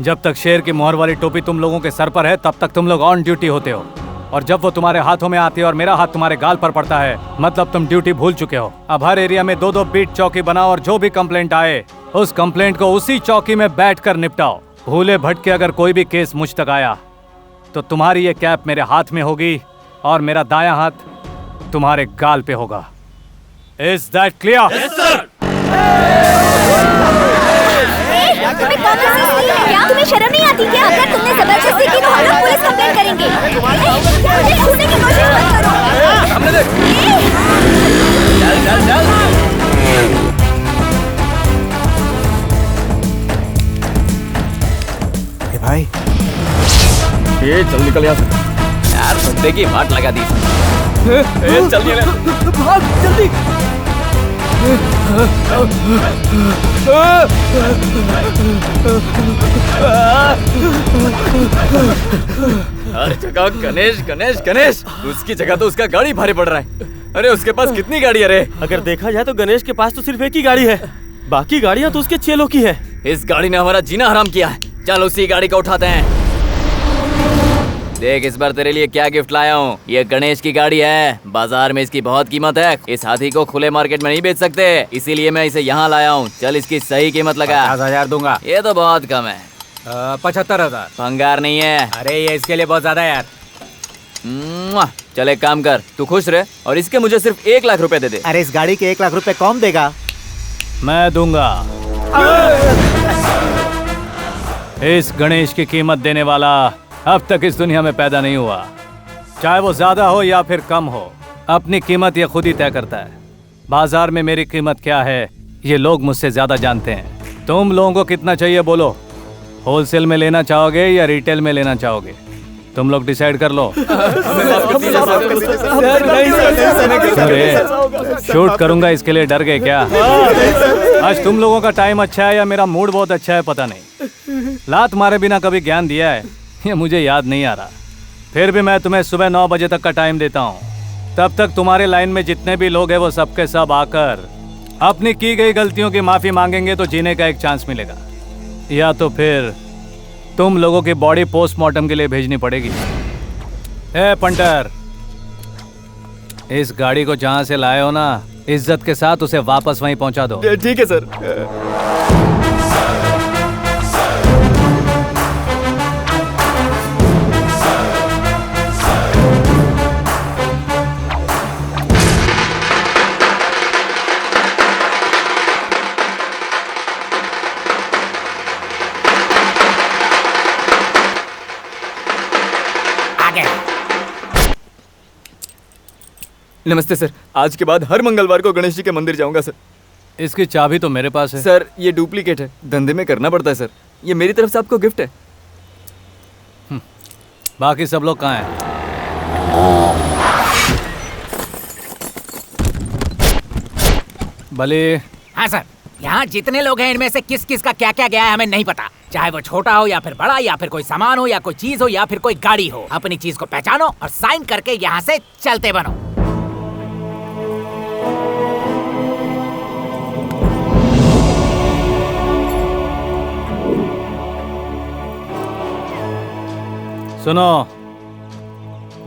जब तक शेर की मोहर वाली टोपी तुम लोगों के सर पर है तब तक तुम लोग ऑन ड्यूटी होते हो, और जब वो तुम्हारे हाथों में आती है और मेरा हाथ तुम्हारे गाल पर पड़ता है मतलब तुम ड्यूटी भूल चुके हो। अब हर एरिया में 2-2 बीट चौकी बनाओ और जो भी कंप्लेंट आए उस कंप्लेंट को उसी चौकी में बैठकर निपटाओ। भूले भटके अगर कोई भी केस मुझ तक आया तो तुम्हारी ये कैप मेरे हाथ में होगी और मेरा दायां हाथ तुम्हारे गाल पे होगा। Is that clear? Yes sir. तुम्हें शर्म नहीं आती क्या? अगर तुमने जबरदस्ती की तो हम लोग पुलिस कंप्लेंट करेंगे। मुझे छूने की कोशिश मत करो। सामने देख। चल चल चल। भाई ये चल निकल यहाँ से। यार बंदे की वाट लगा दी। चल ये भाग जल्दी। हर जगह गणेश गणेश गणेश। उसकी जगह तो उसका गाड़ी भारी पड़ रहा है। अरे उसके पास कितनी गाड़ी है रे? अगर देखा जाए तो गणेश के पास तो सिर्फ एक ही गाड़ी है, बाकी गाड़ियाँ तो उसके चेलों की है। इस गाड़ी ने हमारा जीना हराम किया है। चल उसी गाड़ी को उठाते हैं। देख इस बार तेरे लिए क्या गिफ्ट लाया हूँ। ये गणेश की गाड़ी है, बाजार में इसकी बहुत कीमत है। इस हाथी को खुले मार्केट में नहीं बेच सकते, इसीलिए मैं इसे यहाँ लाया हूँ। चल इसकी सही कीमत लगा। 50,000 दूंगा। ये तो बहुत कम है। 75,000। भंगार नहीं है। अरे ये इसके लिए बहुत ज्यादा है यार। चल एक काम कर, तू खुश रहे और इसके मुझे सिर्फ 1 लाख रुपए दे दे। अरे इस गाड़ी के 1 लाख रुपए कौन देगा? मैं दूंगा। इस गणेश की कीमत देने वाला अब तक इस दुनिया में पैदा नहीं हुआ। चाहे वो ज्यादा हो या फिर कम हो, अपनी कीमत ये खुद ही तय करता है। बाजार में मेरी कीमत क्या है ये लोग मुझसे ज्यादा जानते हैं। तुम लोगों को कितना चाहिए बोलो? होलसेल में लेना चाहोगे या रिटेल में लेना चाहोगे? तुम लोग डिसाइड कर लो। शूट करूंगा इसके लिए डर गए क्या? आज तुम लोगों का टाइम अच्छा है या मेरा मूड बहुत अच्छा है पता नहीं। लात मारे बिना कभी ज्ञान दिया है ये मुझे याद नहीं आ रहा। फिर भी मैं तुम्हें सुबह 9 बजे तक का टाइम देता हूँ। तब तक तुम्हारे लाइन में जितने भी लोग हैं वो सबके सब आकर अपनी की गई गलतियों की माफी मांगेंगे तो जीने का एक चांस मिलेगा, या तो फिर तुम लोगों की बॉडी पोस्टमार्टम के लिए भेजनी पड़ेगी। ए पंटर, इस गाड़ी को जहां से लाए हो ना इज्जत के साथ उसे वापस वहीं पहुंचा दो। ठीक है सर। नमस्ते सर, आज के बाद हर मंगलवार को गणेश जी के मंदिर जाऊंगा सर। इसकी चाबी तो मेरे पास है। सर ये डुप्लीकेट है, धंधे में करना पड़ता है सर। ये मेरी तरफ से आपको गिफ्ट है। बाकी सब लोग कहाँ हैं? भले। हाँ सर, यहाँ जितने लोग हैं इनमें से किस किस का क्या क्या गया है हमें नहीं पता। चाहे वो छोटा हो या फिर बड़ा, या फिर कोई सामान हो या कोई चीज हो या फिर कोई गाड़ी हो, अपनी चीज को पहचानो और साइन करके यहाँ से चलते बनो। सुनो,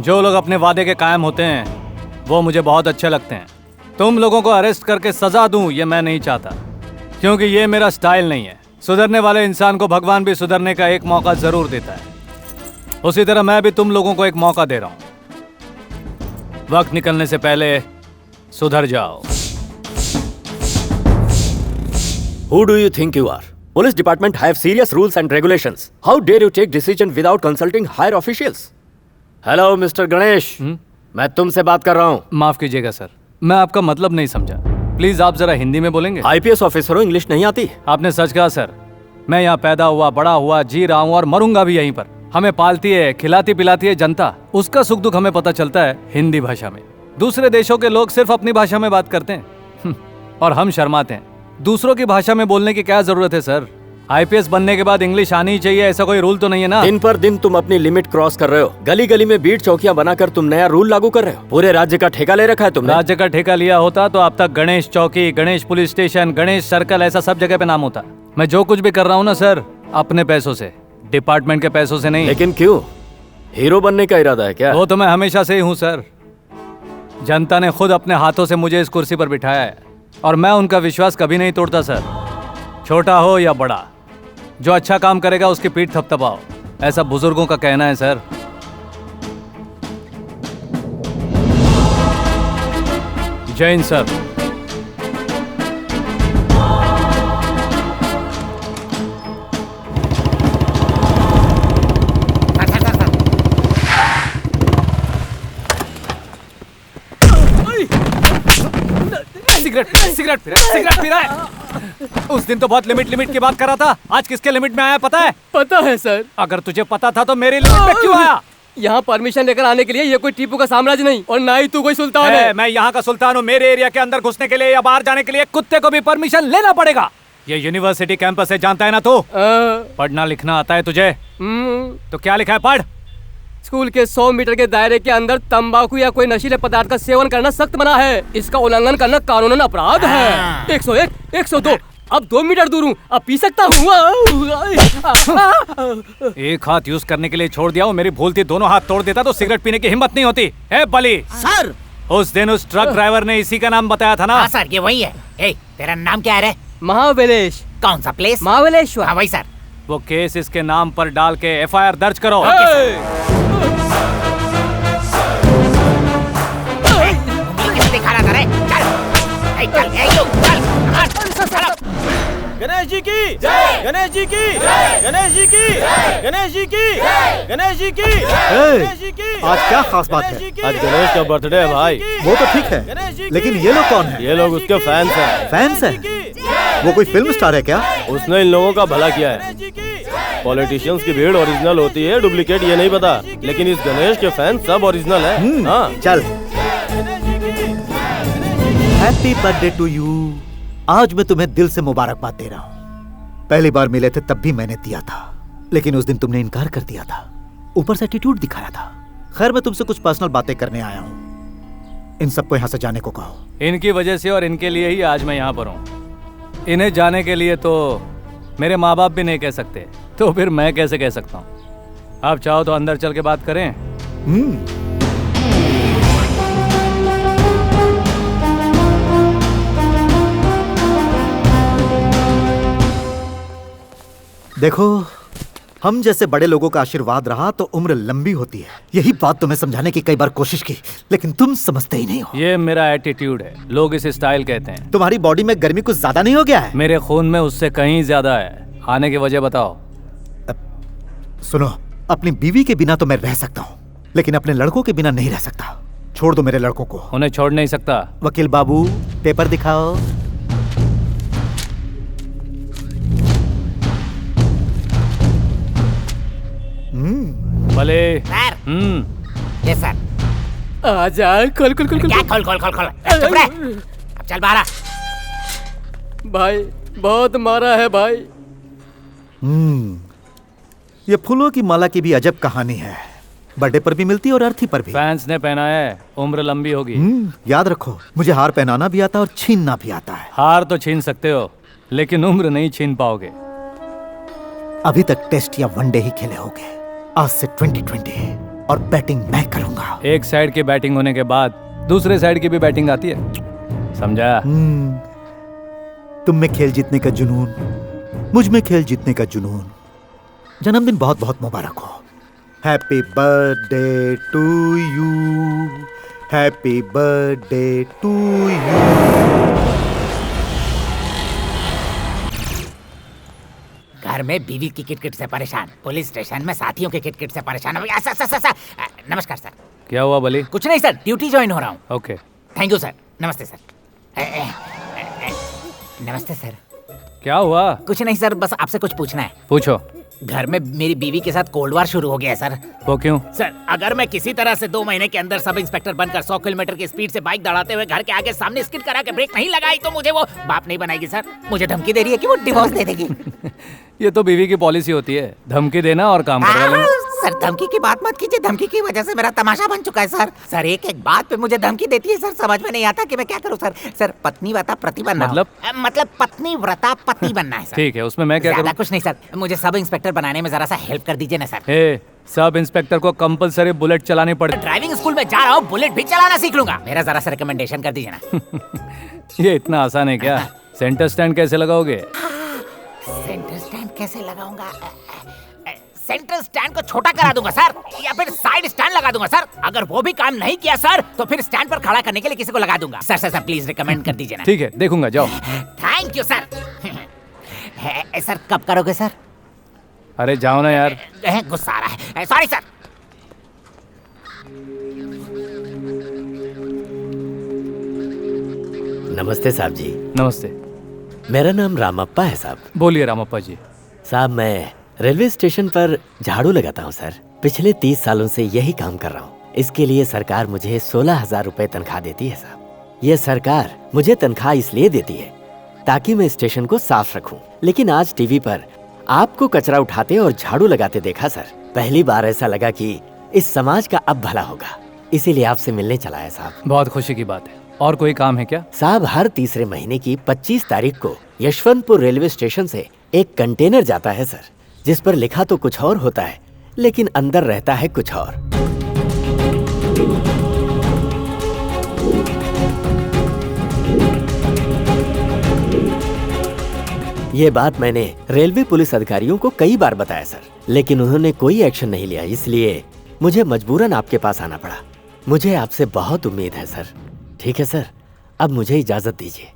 जो लोग अपने वादे के कायम होते हैं वो मुझे बहुत अच्छे लगते हैं। तुम लोगों को अरेस्ट करके सजा दूं ये मैं नहीं चाहता, क्योंकि ये मेरा स्टाइल नहीं है। सुधरने वाले इंसान को भगवान भी सुधरने का एक मौका जरूर देता है, उसी तरह मैं भी तुम लोगों को एक मौका दे रहा हूं। वक्त निकलने से पहले सुधर जाओ। Who do you think you are? Police department have serious rules and regulations. How dare you take decision without consulting higher officials? Hello, Mr. Ganesh. मैं तुमसे बात कर रहा हूँ। माफ कीजिएगा सर, मैं आपका मतलब नहीं समझा। प्लीज आप जरा हिंदी में बोलेंगे। IPS ऑफिसर हो, इंग्लिश नहीं आती? आपने सच कहा सर। मैं यहाँ पैदा हुआ, बड़ा हुआ, जी रहा हूँ और मरूंगा भी यहीं पर। हमें पालती है, खिलाती पिलाती है जनता। उसका सुख दुख हमें पता चलता है हिंदी भाषा में। दूसरे देशों के लोग सिर्फ अपनी भाषा में बात करते हैं और हम शर्माते हैं। दूसरों की भाषा में बोलने की क्या जरूरत है सर? आईपीएस बनने के बाद इंग्लिश आनी ही चाहिए, ऐसा कोई रूल तो नहीं है ना? दिन पर दिन तुम अपनी लिमिट क्रॉस कर रहे हो। गली गली में बीट चौकियां बनाकर तुम नया रूल लागू कर रहे हो। पूरे राज्य का ठेका ले रखा है तुमने। राज्य का ठेका लिया होता तो अब तक गणेश चौकी, Ganesh police station, Ganesh circle ऐसा सब जगह पे नाम होता। मैं जो कुछ भी कर रहा हूँ ना सर, अपने पैसों से, डिपार्टमेंट के पैसों से नहीं। लेकिन क्यों? हीरो बनने का इरादा है क्या? वो तो मैं हमेशा से ही हूँ सर। जनता ने खुद अपने हाथों से मुझे इस कुर्सी पर बिठाया है और मैं उनका विश्वास कभी नहीं तोड़ता सर। छोटा हो या बड़ा, जो अच्छा काम करेगा उसकी पीठ थपथपाओ, ऐसा बुजुर्गों का कहना है सर। जय हिंद सर। सिगरेट पी रहा है। उस दिन तो बहुत लिमिट की बात कर रहा था, आज किसके लिमिट में आया पता है? पता है सर। अगर तुझे पता था तो मेरी लिमिट में क्यों आया? यहाँ परमिशन लेकर आने के लिए ये कोई टीपू का साम्राज्य नहीं और ना ही तू कोई सुल्तान है। मैं यहाँ का सुल्तान हूँ। मेरे एरिया के अंदर घुसने के लिए या बाहर जाने के लिए कुत्ते को भी परमिशन लेना पड़ेगा। ये यूनिवर्सिटी कैंपस है, जानता है ना तू? पढ़ना लिखना आता है तुझे? तो क्या लिखा है, पढ़। स्कूल के 100 मीटर के दायरे के अंदर तंबाकू या कोई नशीले पदार्थ का सेवन करना सख्त मना है। इसका उल्लंघन करना कानूनन अपराध है। 101, 102, अब 2 मीटर दूर हूँ, अब पी सकता हूँ। एक हाथ यूज करने के लिए छोड़ दिया, मेरी भूल थी, दोनों हाथ तोड़ देता तो सिगरेट पीने की हिम्मत नहीं होती है। बली सर, उस दिन उस ट्रक ड्राइवर ने इसी का नाम बताया था ना? हाँ सर, ये वही है। ए, तेरा नाम क्या है? महाबलेश। कौन सा प्लेस? महाबलेश्वर। हाँ वही सर। वो केस इसके नाम पर डाल के एफआईआर दर्ज करो। दिखा रहा था रे, चल, गणेश जी की जय, गणेश जी की जय, गणेश जी की जय, गणेश जी की जय, गणेश जी की गणेश जी की। आज क्या खास बात है? आज गणेश का बर्थडे है भाई। वो तो ठीक है, लेकिन ये लोग कौन है? ये लोग उसके फैंस हैं। फैंस हैं? वो कोई फिल्म स्टार है क्या? उसने इन लोगों का भला किया है। पॉलिटिशियंस की भीड़ ओरिजिनल होती है, डुप्लीकेट ये नहीं पता, लेकिन इस गणेश के फैंस सब ओरिजिनल है। हाँ चल। Happy birthday to you. आज मैं तुम्हें दिल से मुबारकबाद दे रहा हूँ। पहली बार मिले थे तब भी मैंने दिया था, लेकिन उस दिन तुमने इनकार कर दिया था, ऊपर से एटीट्यूड दिखाया था। खैर, मैं तुमसे कुछ पर्सनल बातें करने आया हूँ। इन सबको यहाँ से जाने को कहो। इनकी वजह से और इनके लिए ही आज मैं यहाँ पर हूँ। इन्हें जाने के लिए तो मेरे माँ बाप भी नहीं कह सकते, तो फिर मैं कैसे कह सकता हूँ? आप चाहो तो अंदर चल के बात करें। देखो, हम जैसे बड़े लोगों का आशीर्वाद रहा तो उम्र लंबी होती है। यही बात तुम्हें समझाने की कई बार कोशिश की, लेकिन तुम समझते ही नहीं हो। ये मेरा एटीट्यूड है, लोग इसे स्टाइल कहते हैं। तुम्हारी बॉडी में गर्मी कुछ ज्यादा नहीं हो गया है? मेरे खून में उससे कहीं ज्यादा है। आने की वजह बताओ। सुनो, अपनी बीवी के बिना तो मैं रह सकता हूँ, लेकिन अपने लड़कों के बिना नहीं रह सकता। छोड़ दो मेरे लड़कों को। उन्हें छोड़ नहीं सकता। वकील बाबू, पेपर दिखाओ। भले सर। Yes sir. आजा, खोल। क्या खोल? चुप रह। अब चल बाहर। भाई बहुत मारा है भाई। ये फूलों की माला की भी अजब कहानी है। बर्थडे पर भी मिलती है और अर्थी पर भी। फैंस ने पहना है, उम्र लंबी होगी। याद रखो, मुझे हार पहनाना भी आता है और छीनना भी आता है। हार तो छीन सकते हो, लेकिन उम्र नहीं छीन पाओगे। अभी तक टेस्ट या वनडे ही खेले होगे, आज से 2020 और बैटिंग मैं करूंगा। एक साइड की बैटिंग होने के बाद दूसरे साइड की भी बैटिंग आती है, समझा? तुम में खेल जीतने का जुनून, मुझ में खेल जीतने का जुनून। जन्मदिन बहुत बहुत मुबारक हो। Happy birthday to you, happy birthday to you. घर में बीवी की किटकिट से परेशान, पुलिस स्टेशन में साथियों के किटकिट से परेशान। नमस्कार सर। क्या हुआ बली? कुछ नहीं सर, ड्यूटी ज्वाइन हो रहा हूँ। Okay, thank you sir. नमस्ते सर। नमस्ते सर। क्या हुआ? कुछ नहीं सर, बस आपसे कुछ पूछना है। पूछो। घर में मेरी बीवी के साथ कोल्ड वार शुरू हो गया है सर। वो क्यों? सर, अगर मैं किसी तरह से 2 महीने के अंदर सब इंस्पेक्टर बनकर 100 किलोमीटर की स्पीड से बाइक दौड़ाते हुए घर के आगे सामने स्किड करा के ब्रेक नहीं लगाई तो मुझे वो बाप नहीं बनाएगी सर। मुझे धमकी दे रही है कि वो डिवोर्स दे देगी। ये तो बीवी की पॉलिसी होती है, धमकी देना और काम करवा लेना। सर धमकी की बात मत कीजिए, धमकी की वजह से मेरा तमाशा बन चुका है सर। सर एक एक बात पे मुझे धमकी देती है सर, समझ में नहीं आता कि मैं क्या करूं सर। सर पत्नी व्रता पति बनना मतलब पत्नी व्रता पति बनना है सर। ठीक है, उसमें मैं क्या करूं? कुछ नहीं सर, मुझे सब इंस्पेक्टर बनाने में जरा सा हेल्प कर दीजिए ना सर। सब इंस्पेक्टर को कंपलसरी बुलेट चलानी पड़ती। ड्राइविंग स्कूल में जा रहा हूँ, बुलेट भी चलाना सीख लूंगा। मेरा जरा सा रिकमेंडेशन कर दीजिए ना। ये इतना आसान है क्या? सेंटर स्टैंड कैसे लगाओगे? सेंटर स्टैंड कैसे लगाऊंगा? सेंटर स्टैंड को छोटा करा दूंगा सर, या फिर साइड स्टैंड लगा दूंगा सर। अगर वो भी काम नहीं किया सर तो फिर स्टैंड पर खड़ा करने के लिए किसी को लगा दूंगा। Sir sir sir please recommend कर दीजिए ना। ठीक है, देखूंगा, जाओ। Thank you sir. सर कब करोगे सर? अरे जाओ ना यार। गुस्सा आ रहा है, सॉरी सर। नमस्ते साहब जी। नमस्ते। मेरा नाम रामप्पा है साहब। बोलिए रामप्पा जी। साहब मैं रेलवे स्टेशन पर झाड़ू लगाता हूँ सर। पिछले 30 सालों से यही काम कर रहा हूँ। इसके लिए सरकार मुझे 16,000 रुपए तनख्वाह देती है साहब। ये सरकार मुझे तनख्वाह इसलिए देती है ताकि मैं स्टेशन को साफ रखूं। लेकिन आज टीवी पर आपको कचरा उठाते और झाड़ू लगाते देखा सर। पहली बार ऐसा लगा कि इस समाज का अब भला होगा, इसीलिए आपसे मिलने चला है साहब। बहुत खुशी की बात है। और कोई काम है क्या? साहब हर तीसरे महीने की 25 तारीख को यशवंतपुर रेलवे स्टेशन से एक कंटेनर जाता है सर, जिस पर लिखा तो कुछ और होता है लेकिन अंदर रहता है कुछ और। ये बात मैंने रेलवे पुलिस अधिकारियों को कई बार बताया सर, लेकिन उन्होंने कोई एक्शन नहीं लिया। इसलिए मुझे मजबूरन आपके पास आना पड़ा। मुझे आपसे बहुत उम्मीद है सर। ठीक है सर, अब मुझे इजाजत दीजिए।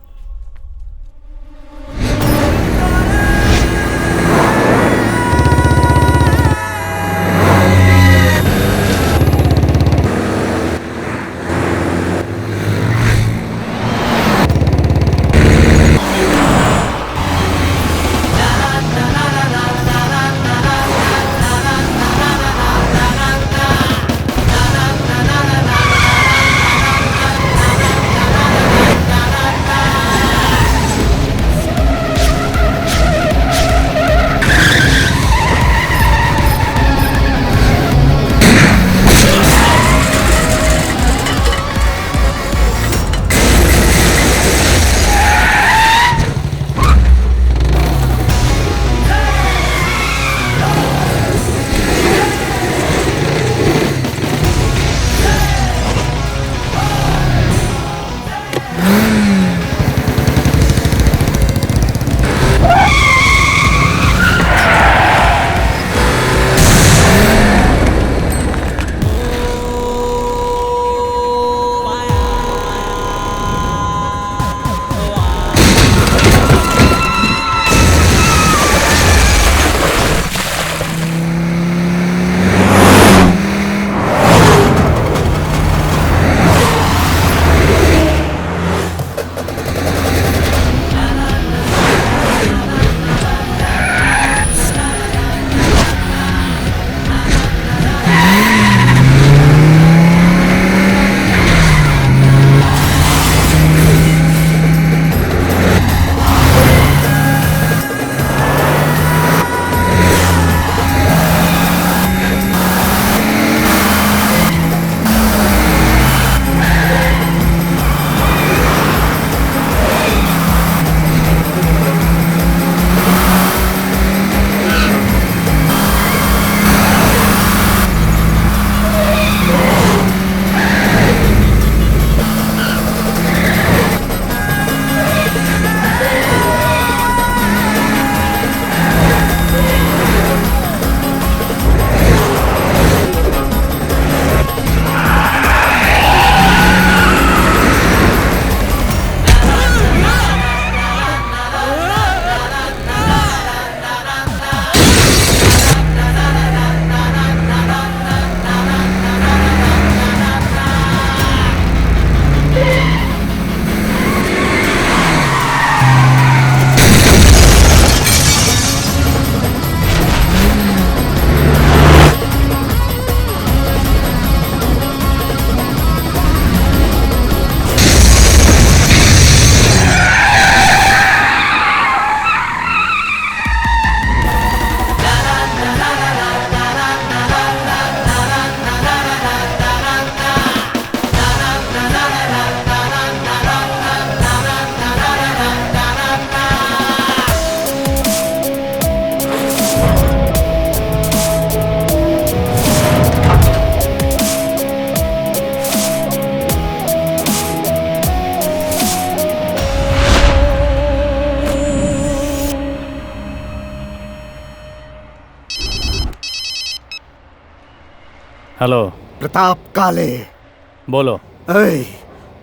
हेलो। प्रताप काले। बोलो। ऐ,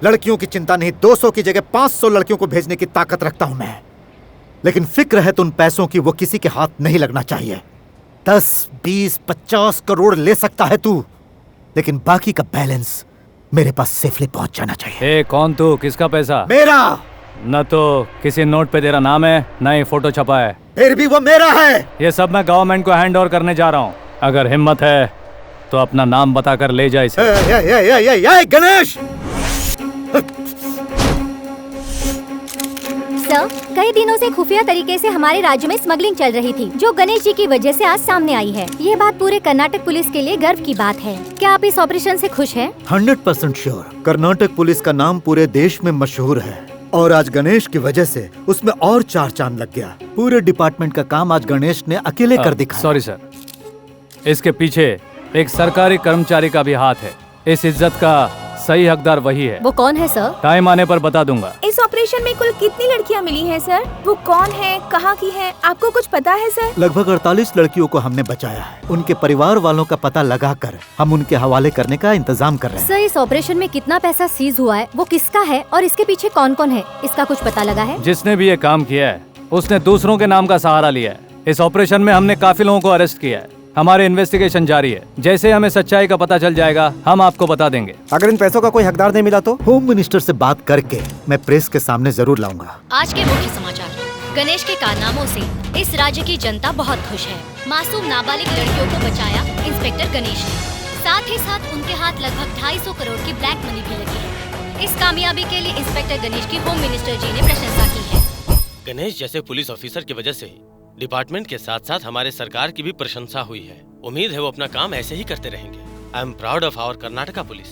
लड़कियों की चिंता नहीं, 200 की जगह 500 लड़कियों को भेजने की ताकत रखता हूं मैं, लेकिन फिक्र है तो उन पैसों की वो किसी के हाथ नहीं लगना चाहिए। 10, 20, 50 करोड़ ले सकता है तू, लेकिन बाकी का बैलेंस मेरे पास सेफली पहुंच जाना चाहिए। कौन तू? किसका पैसा? मेरा। न तो किसी नोट पे तेरा नाम है, न ही फोटो छपा है। फिर भी वो मेरा है। ये सब मैं गवर्नमेंट को हैंड ओवर करने जा रहा हूँ। अगर हिम्मत है तो अपना नाम बताकर ले जा इसे। गणेश! सर, कई दिनों से खुफिया तरीके से हमारे राज्य में स्मगलिंग चल रही थी, जो गणेश जी की वजह से आज सामने आई है। ये बात पूरे कर्नाटक पुलिस के लिए गर्व की बात है। क्या आप इस ऑपरेशन से खुश हैं? 100% श्योर। कर्नाटक पुलिस का नाम पूरे देश में मशहूर है और आज गणेश की वजह से उसमें और 4 चांद लग गया। पूरे डिपार्टमेंट का काम आज गणेश ने अकेले कर दिखाया। सॉरी सर, इसके पीछे एक सरकारी कर्मचारी का भी हाथ है। इस इज्जत का सही हकदार वही है। वो कौन है सर? टाइम आने पर बता दूंगा। इस ऑपरेशन में कुल कितनी लड़कियां मिली हैं सर? वो कौन है, कहाँ की है, आपको कुछ पता है सर? लगभग 48 लड़कियों को हमने बचाया है। उनके परिवार वालों का पता लगाकर हम उनके हवाले करने का इंतजाम कर रहे हैं। सर, इस ऑपरेशन में कितना पैसा सीज हुआ है, वो किसका है और इसके पीछे कौन कौन है, इसका कुछ पता लगा है? जिसने भी ये काम किया है उसने दूसरों के नाम का सहारा लिया है। इस ऑपरेशन में हमने काफी लोगों को अरेस्ट किया है। हमारी इन्वेस्टिगेशन जारी है। जैसे हमें सच्चाई का पता चल जाएगा हम आपको बता देंगे। अगर इन पैसों का कोई हकदार नहीं मिला तो? होम मिनिस्टर से बात करके मैं प्रेस के सामने जरूर लाऊंगा। आज के मुख्य समाचार। गणेश के कारनामों से इस राज्य की जनता बहुत खुश है। मासूम नाबालिग लड़कियों को बचाया इंस्पेक्टर गणेश ने। साथ ही साथ उनके हाथ लगभग 250 करोड़ की ब्लैक मनी भी लगी है। इस कामयाबी के लिए इंस्पेक्टर गणेश की होम मिनिस्टर जी ने प्रशंसा की है। गणेश जैसे पुलिस ऑफिसर की वजह से डिपार्टमेंट के साथ साथ हमारे सरकार की भी प्रशंसा हुई है। उम्मीद है वो अपना काम ऐसे ही करते रहेंगे। I am proud of our Karnataka police.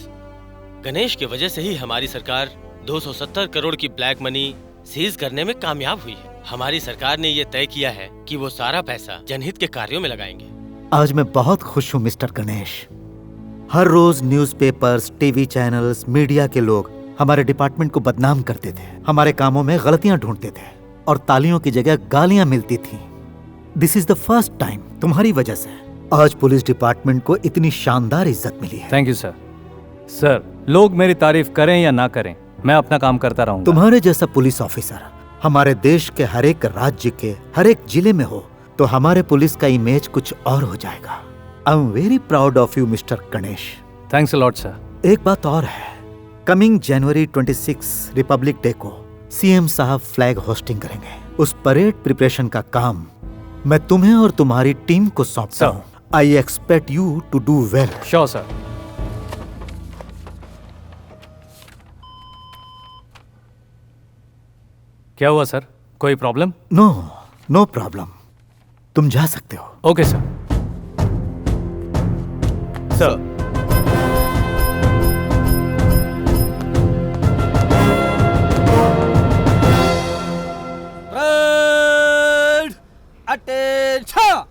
Ganesh की वजह से ही हमारी सरकार 270 करोड़ की ब्लैक मनी सीज करने में कामयाब हुई है। हमारी सरकार ने ये तय किया है कि वो सारा पैसा जनहित के कार्यों में लगाएंगे। आज मैं बहुत खुश हूँ मिस्टर गणेश। हर रोज न्यूज़पेपर्स, टीवी चैनल्स, मीडिया के लोग हमारे डिपार्टमेंट को बदनाम करते थे, हमारे कामों में गलतियां ढूंढते थे और तालियों की जगह गालियां मिलती थी। This is the first time तुम्हारी वजह से आज पुलिस डिपार्टमेंट को इतनी शानदार इज्जत मिली है। Thank you sir. सर, लोग मेरी तारीफ करें या ना करें, मैं अपना काम करता रहूंगा। तुम्हारे जैसा पुलिस ऑफिसर हमारे देश के हर एक राज्य के हर एक जिले में हो तो हमारे पुलिस का इमेज कुछ और हो जाएगा। I am very proud of you mister Ganesh. Thanks a lot sir. एक बात और है, कमिंग जनवरी 26 रिपब्लिक डे को सीएम साहब फ्लैग होस्टिंग करेंगे। उस परेड प्रिपरेशन का काम मैं तुम्हें और तुम्हारी टीम को सौंपता हूँ। I expect you to do well. Sure sir. क्या हुआ सर, कोई प्रॉब्लम? No, no problem. तुम जा सकते हो। Okay sir. Sir, attention!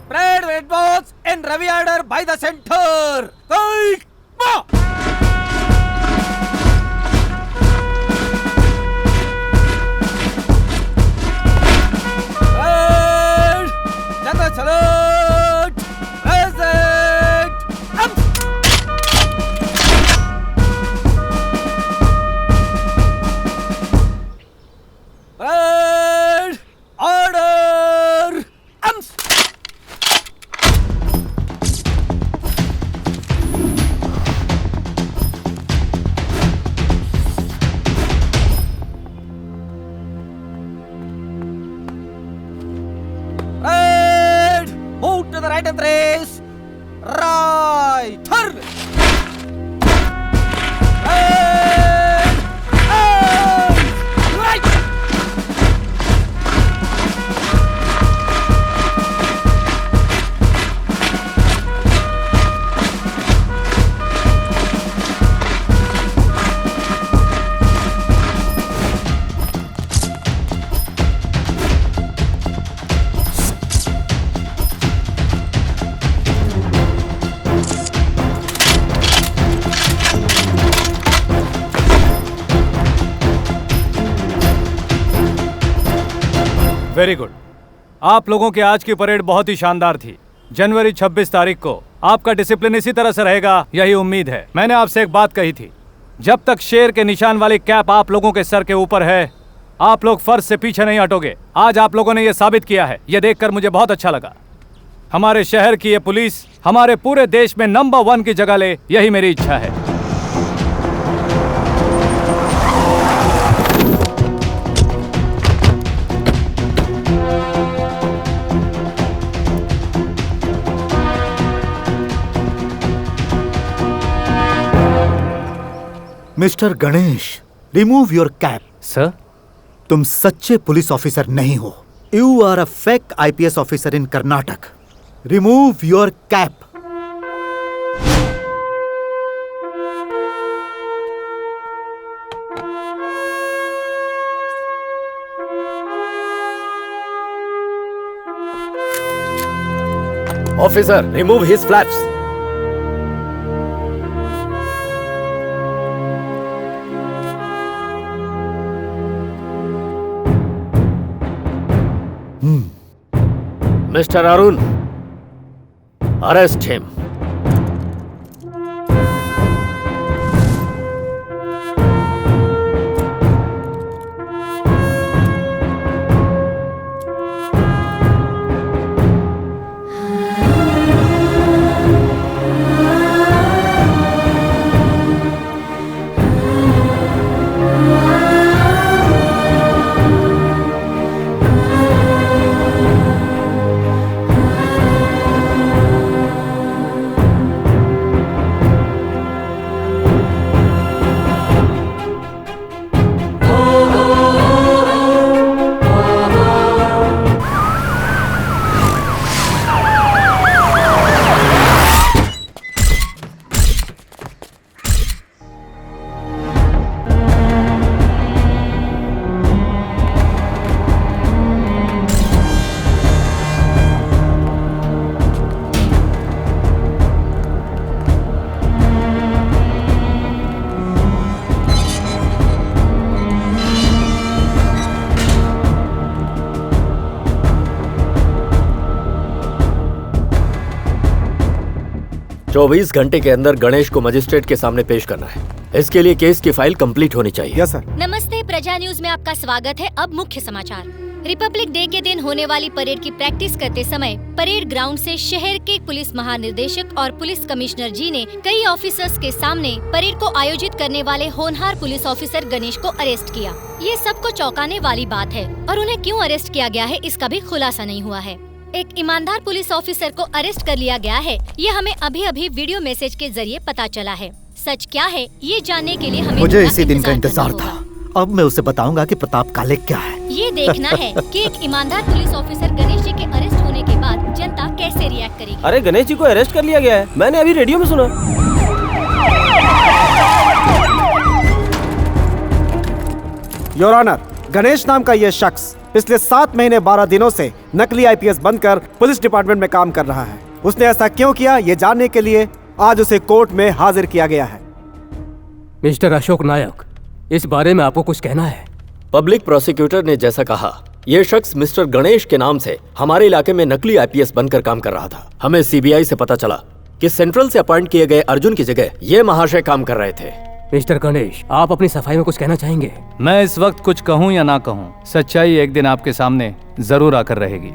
Parade red balls in Ravi order by the center. Take mark! Parade! General salute! Present! Parade! Order! Right! Move to the right and race! Right! Turn! Right! Right! Very good. आप लोगों की आज की parade बहुत ही शानदार थी। जनवरी 26 तारीख को आपका डिसिप्लिन इसी तरह से रहेगा, यही उम्मीद है। मैंने आपसे एक बात कही थी, जब तक शेर के निशान वाली कैप आप लोगों के सर के ऊपर है, आप लोग फर्ज से पीछे नहीं हटोगे। आज आप लोगों ने यह साबित किया है, यह देखकर मुझे बहुत अच्छा लगा। हमारे शहर की ये पुलिस हमारे पूरे देश में नंबर 1 की जगह ले, यही मेरी इच्छा है। Mister Ganesh, remove your cap. Sir, तुम सच्चे पुलिस ऑफिसर नहीं हो। You are a fake IPS officer in Karnataka. Remove your cap. Officer, remove his flaps. Mr. Arun, arrest him. चौबीस घंटे के अंदर गणेश को मजिस्ट्रेट के सामने पेश करना है। इसके लिए केस की फाइल कंप्लीट होनी चाहिए। Yes sir. नमस्ते, प्रजा न्यूज में आपका स्वागत है। अब मुख्य समाचार। रिपब्लिक डे के दिन होने वाली परेड की प्रैक्टिस करते समय परेड ग्राउंड से शहर के पुलिस महानिदेशक और पुलिस कमिश्नर जी ने कई ऑफिसर्स के सामने परेड को आयोजित करने वाले होनहार पुलिस ऑफिसर गणेश को अरेस्ट किया। ये सबको चौंकाने वाली बात है और उन्हें क्यों अरेस्ट किया गया है इसका भी खुलासा नहीं हुआ है। एक ईमानदार पुलिस ऑफिसर को अरेस्ट कर लिया गया है, ये हमें अभी अभी वीडियो मैसेज के जरिए पता चला है। सच क्या है ये जानने के लिए हमें मुझे इसी दिन का इंतजार था। अब मैं उसे बताऊंगा कि प्रताप काले क्या है। ये देखना है कि एक ईमानदार पुलिस ऑफिसर गणेश जी के अरेस्ट होने के बाद जनता कैसे रिएक्ट करेगी। अरे गणेश जी को अरेस्ट कर लिया गया है, मैंने अभी रेडियो में सुना। योर ऑनर, गणेश नाम का यह शख्स पिछले 7 महीने 12 दिनों से नकली IPS बनकर पुलिस डिपार्टमेंट में काम कर रहा है। उसने ऐसा क्यों किया ये जानने के लिए आज उसे कोर्ट में हाजिर किया गया है। मिस्टर अशोक नायक, इस बारे में आपको कुछ कहना है? पब्लिक प्रोसिक्यूटर ने जैसा कहा, यह शख्स मिस्टर गणेश के नाम से हमारे इलाके में नकली IPS बनकर काम कर रहा था। हमें CBI से पता चला कि सेंट्रल से अपॉइंट किए गए अर्जुन की जगह ये महाशय काम कर रहे थे। मिस्टर गणेश, आप अपनी सफाई में कुछ कहना चाहेंगे? मैं इस वक्त कुछ कहूँ या ना कहूँ, सच्चाई एक दिन आपके सामने जरूर आकर रहेगी।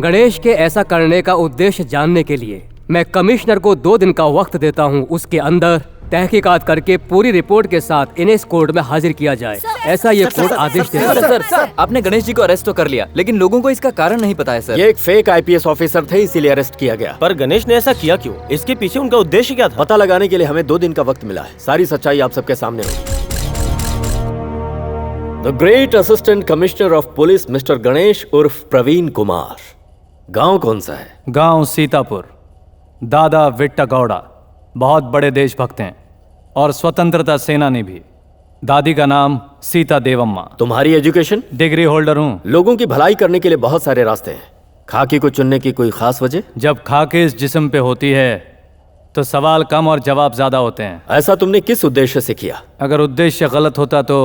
गणेश के ऐसा करने का उद्देश्य जानने के लिए मैं कमिश्नर को 2 दिन का वक्त देता हूँ। उसके अंदर तहकीकात करके पूरी रिपोर्ट के साथ इन्हें इस कोर्ट में हाजिर किया जाए, ऐसा ये कोर्ट आदेश देता है। सर, आपने गणेश जी को अरेस्ट तो कर लिया, लेकिन लोगों को इसका कारण नहीं पता है सर। ये एक फेक IPS ऑफिसर थे, इसीलिए अरेस्ट किया गया। पर गणेश ने ऐसा किया क्यों? इसके पीछे उनका उद्देश्य क्या था? पता लगाने के लिए हमें 2 दिन का वक्त मिला है। सारी सच्चाई आप सबके सामने होगी। The great assistant commissioner of police mister Ganesh उर्फ प्रवीण कुमार। गांव कौन सा है? गांव सीतापुर। दादा विट्टा गौड़ा बहुत बड़े देशभक्त हैं और स्वतंत्रता सेनानी भी। दादी का नाम सीता देवम्मा। तुम्हारी एजुकेशन? डिग्री होल्डर हूँ। लोगों की भलाई करने के लिए बहुत सारे रास्ते हैं, खाकी को चुनने की कोई खास वजह? जब खाकी इस जिस्म पे होती है तो सवाल कम और जवाब ज्यादा होते हैं। ऐसा तुमने किस उद्देश्य से किया? अगर उद्देश्य गलत होता तो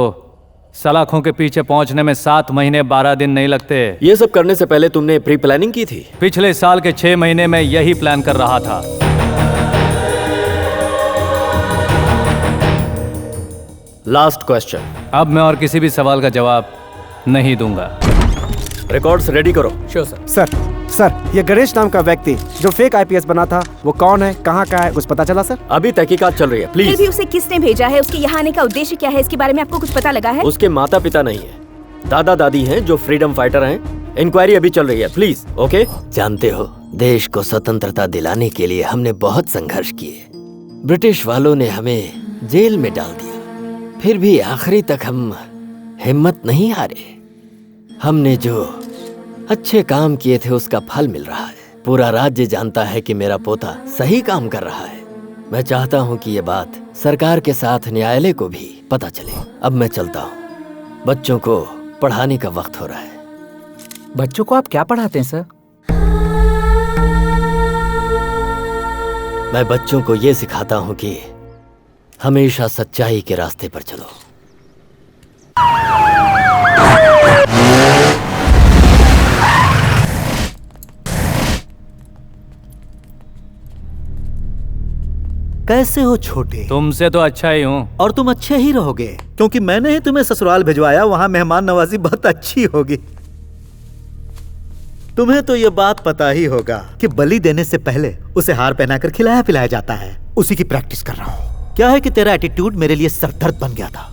सलाखों के पीछे पहुंचने में 7 महीने 12 दिन नहीं लगते। ये सब करने से पहले तुमने प्री प्लानिंग की थी? पिछले साल के 6 महीने में यही प्लान कर रहा था। Last question. अब मैं और किसी भी सवाल का जवाब नहीं दूंगा। रिकॉर्ड्स रेडी करो। Sure sir. सर, ये गणेश नाम का व्यक्ति जो फेक आईपीएस बना था, वो कौन है, कहाँ का है, कुछ पता चला सर? अभी तहकीकात चल रही है, फिर प्लीज। भी उसे किसने भेजा है, उसके यहाँ आने का उद्देश्य क्या है, इसके बारे में आपको कुछ पता लगा है? उसके माता पिता नहीं है, दादा दादी हैं जो फ्रीडम फाइटर हैं। इंक्वायरी अभी चल रही है, प्लीज। ओके? जानते हो, देश को स्वतंत्रता दिलाने के लिए हमने बहुत संघर्ष किए। ब्रिटिश वालों ने हमें जेल में डाल दिया, फिर भी आखिरी तक हम हिम्मत नहीं हारे। हमने जो अच्छे काम किए थे उसका फल मिल रहा है। पूरा राज्य जानता है कि मेरा पोता सही काम कर रहा है। मैं चाहता हूँ कि ये बात सरकार के साथ न्यायालय को भी पता चले। अब मैं चलता हूँ, बच्चों को पढ़ाने का वक्त हो रहा है। बच्चों को आप क्या पढ़ाते हैं सर? मैं बच्चों को ये सिखाता हूँ कि हमेशा सच्चाई के रास्ते पर चलो। कैसे हो छोटे? तुमसे तो अच्छा ही हूँ। और तुम अच्छे ही रहोगे, क्योंकि मैंने ही तुम्हें ससुराल भिजवाया। वहां मेहमान नवाजी बहुत अच्छी होगी। तुम्हें तो ये बात पता ही होगा कि बलि देने से पहले उसे हार पहनाकर खिलाया पिलाया जाता है। उसी की प्रैक्टिस कर रहा हूँ। क्या है कि तेरा एटीट्यूड मेरे लिए सरदर्द बन गया था।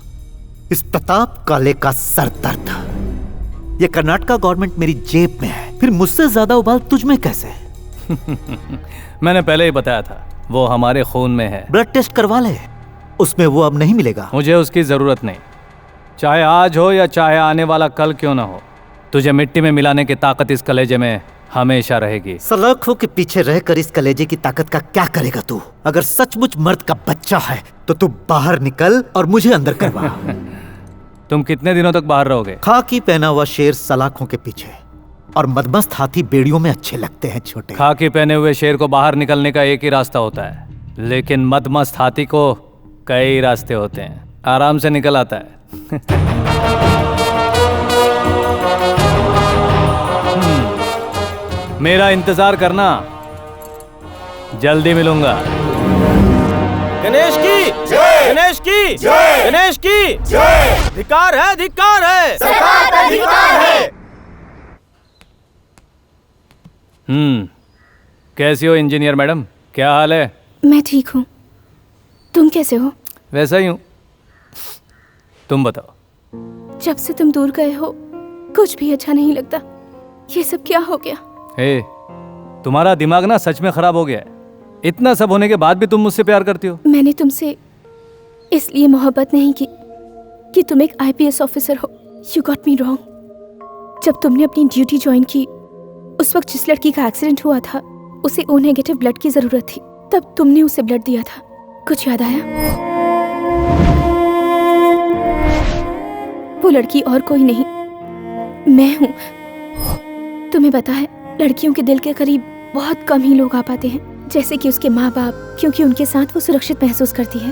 इस प्रताप काले का सरदर्द। ये कर्नाटका गवर्नमेंट मेरी जेब में है, फिर मुझसे ज्यादा उबाल तुझ में कैसे? मैंने पहले ही बताया था, वो हमारे खून में है। ब्लड टेस्ट करवा ले, उसमें वो अब नहीं मिलेगा। मुझे उसकी जरूरत नहीं, चाहे आज हो या चाहे आने वाला कल क्यों ना हो। तुझे मिट्टी में मिलाने की ताकत इस कलेजे में हमेशा रहेगी। सलाखों के पीछे रहकर इस कलेजे की ताकत का क्या करेगा तू? अगर सचमुच मर्द का बच्चा है तो तू बाहर निकल और मुझे अंदर करवा। तुम कितने दिनों तक बाहर रहोगे? खाकी पहना हुआ शेर सलाखों के पीछे, और मदमस्त हाथी बेड़ियों में अच्छे लगते हैं छोटे। खाकी पहने हुए शेर को बाहर निकलने का एक ही रास्ता होता है, लेकिन मदमस्त हाथी को कई रास्ते होते हैं। आराम से निकल आता है। मेरा इंतजार करना, जल्दी मिलूंगा। गणेश की जय, गणेश की जय, गणेश की जय। धिक्कार है, धिक्कार है, सरकार का धिक्कार है। कैसी हो इंजीनियर मैडम, क्या हाल है? मैं ठीक हूँ, तुम कैसे हो? वैसा ही हूँ, तुम बताओ। जब से तुम दूर गए हो कुछ भी अच्छा नहीं लगता। ये सब क्या हो गया? हे, तुम्हारा दिमाग ना सच में खराब हो गया है। इतना सब होने के बाद भी तुम मुझसे प्यार करती हो। मैंने तुमसे इसलिए मोहब्बत नहीं की कि तुम एक आईपीएस ऑफिसर हो। You got me wrong. जब तुमने अपनी ड्यूटी ज्वाइन की, उस वक्त जिस लड़की का एक्सीडेंट हुआ था उसे ओ नेगेटिव ब्लड की जरूरत थी, तब तुमने उसे ब्लड दिया था। कुछ याद आया? वो लड़की और कोई नहीं, मैं हूँ। तुम्हें पता है, लड़कियों के दिल के करीब बहुत कम ही लोग आ पाते हैं, जैसे कि उसके माँ बाप, क्योंकि उनके साथ वो सुरक्षित महसूस करती है।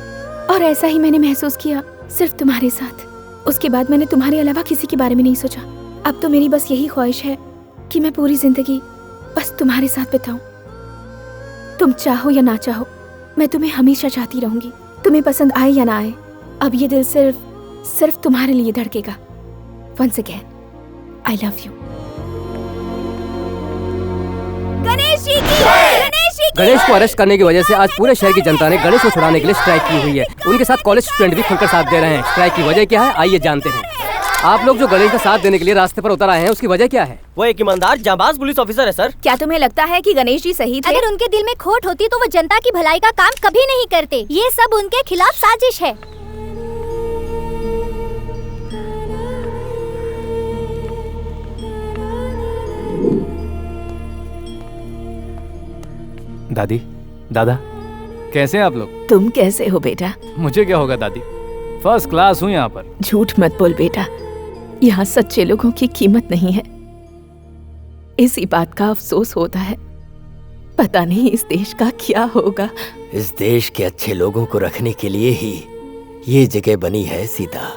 और ऐसा ही मैंने महसूस किया सिर्फ तुम्हारे साथ। उसके बाद मैंने तुम्हारे अलावा किसी के बारे में नहीं सोचा। अब तो मेरी बस यही ख्वाहिश है कि मैं पूरी जिंदगी बस तुम्हारे साथ बिताऊं। तुम चाहो या ना चाहो, मैं तुम्हें हमेशा चाहती रहूंगी, तुम्हें पसंद आए या ना आए। अब ये दिल सिर्फ तुम्हारे लिए धड़केगा। Once again, I love you। Ganesh ji की, गणेश जी की। गणेश को अरेस्ट करने की वजह से आज पूरे शहर की जनता ने गणेश को छुड़ाने के लिए स्ट्राइक की हुई है। उनके साथ कॉलेज स्टूडेंट भी खुलकर साथ दे रहे हैं। स्ट्राइक की वजह क्या है, आइए जानते हैं। आप लोग जो गणेश का साथ देने के लिए रास्ते पर उतर आए हैं, उसकी वजह क्या है? वो एक ईमानदार जाबाज पुलिस ऑफिसर है सर। क्या तुम्हें लगता है कि गणेश जी सही थे? अगर उनके दिल में खोट होती तो वो जनता की भलाई का काम कभी नहीं करते। ये सब उनके खिलाफ साजिश है। दादी, दादा, कैसे हैं आप लोग? तुम कैसे हो बेटा? मुझे क्या होगा दादी, फर्स्ट क्लास हूँ यहाँ पर। झूठ मत बोल बेटा, यहाँ सच्चे लोगों की कीमत नहीं है। इसी बात का अफसोस होता है। पता नहीं इस देश का क्या होगा। इस देश के अच्छे लोगों को रखने के लिए ही ये जगह बनी है सीता।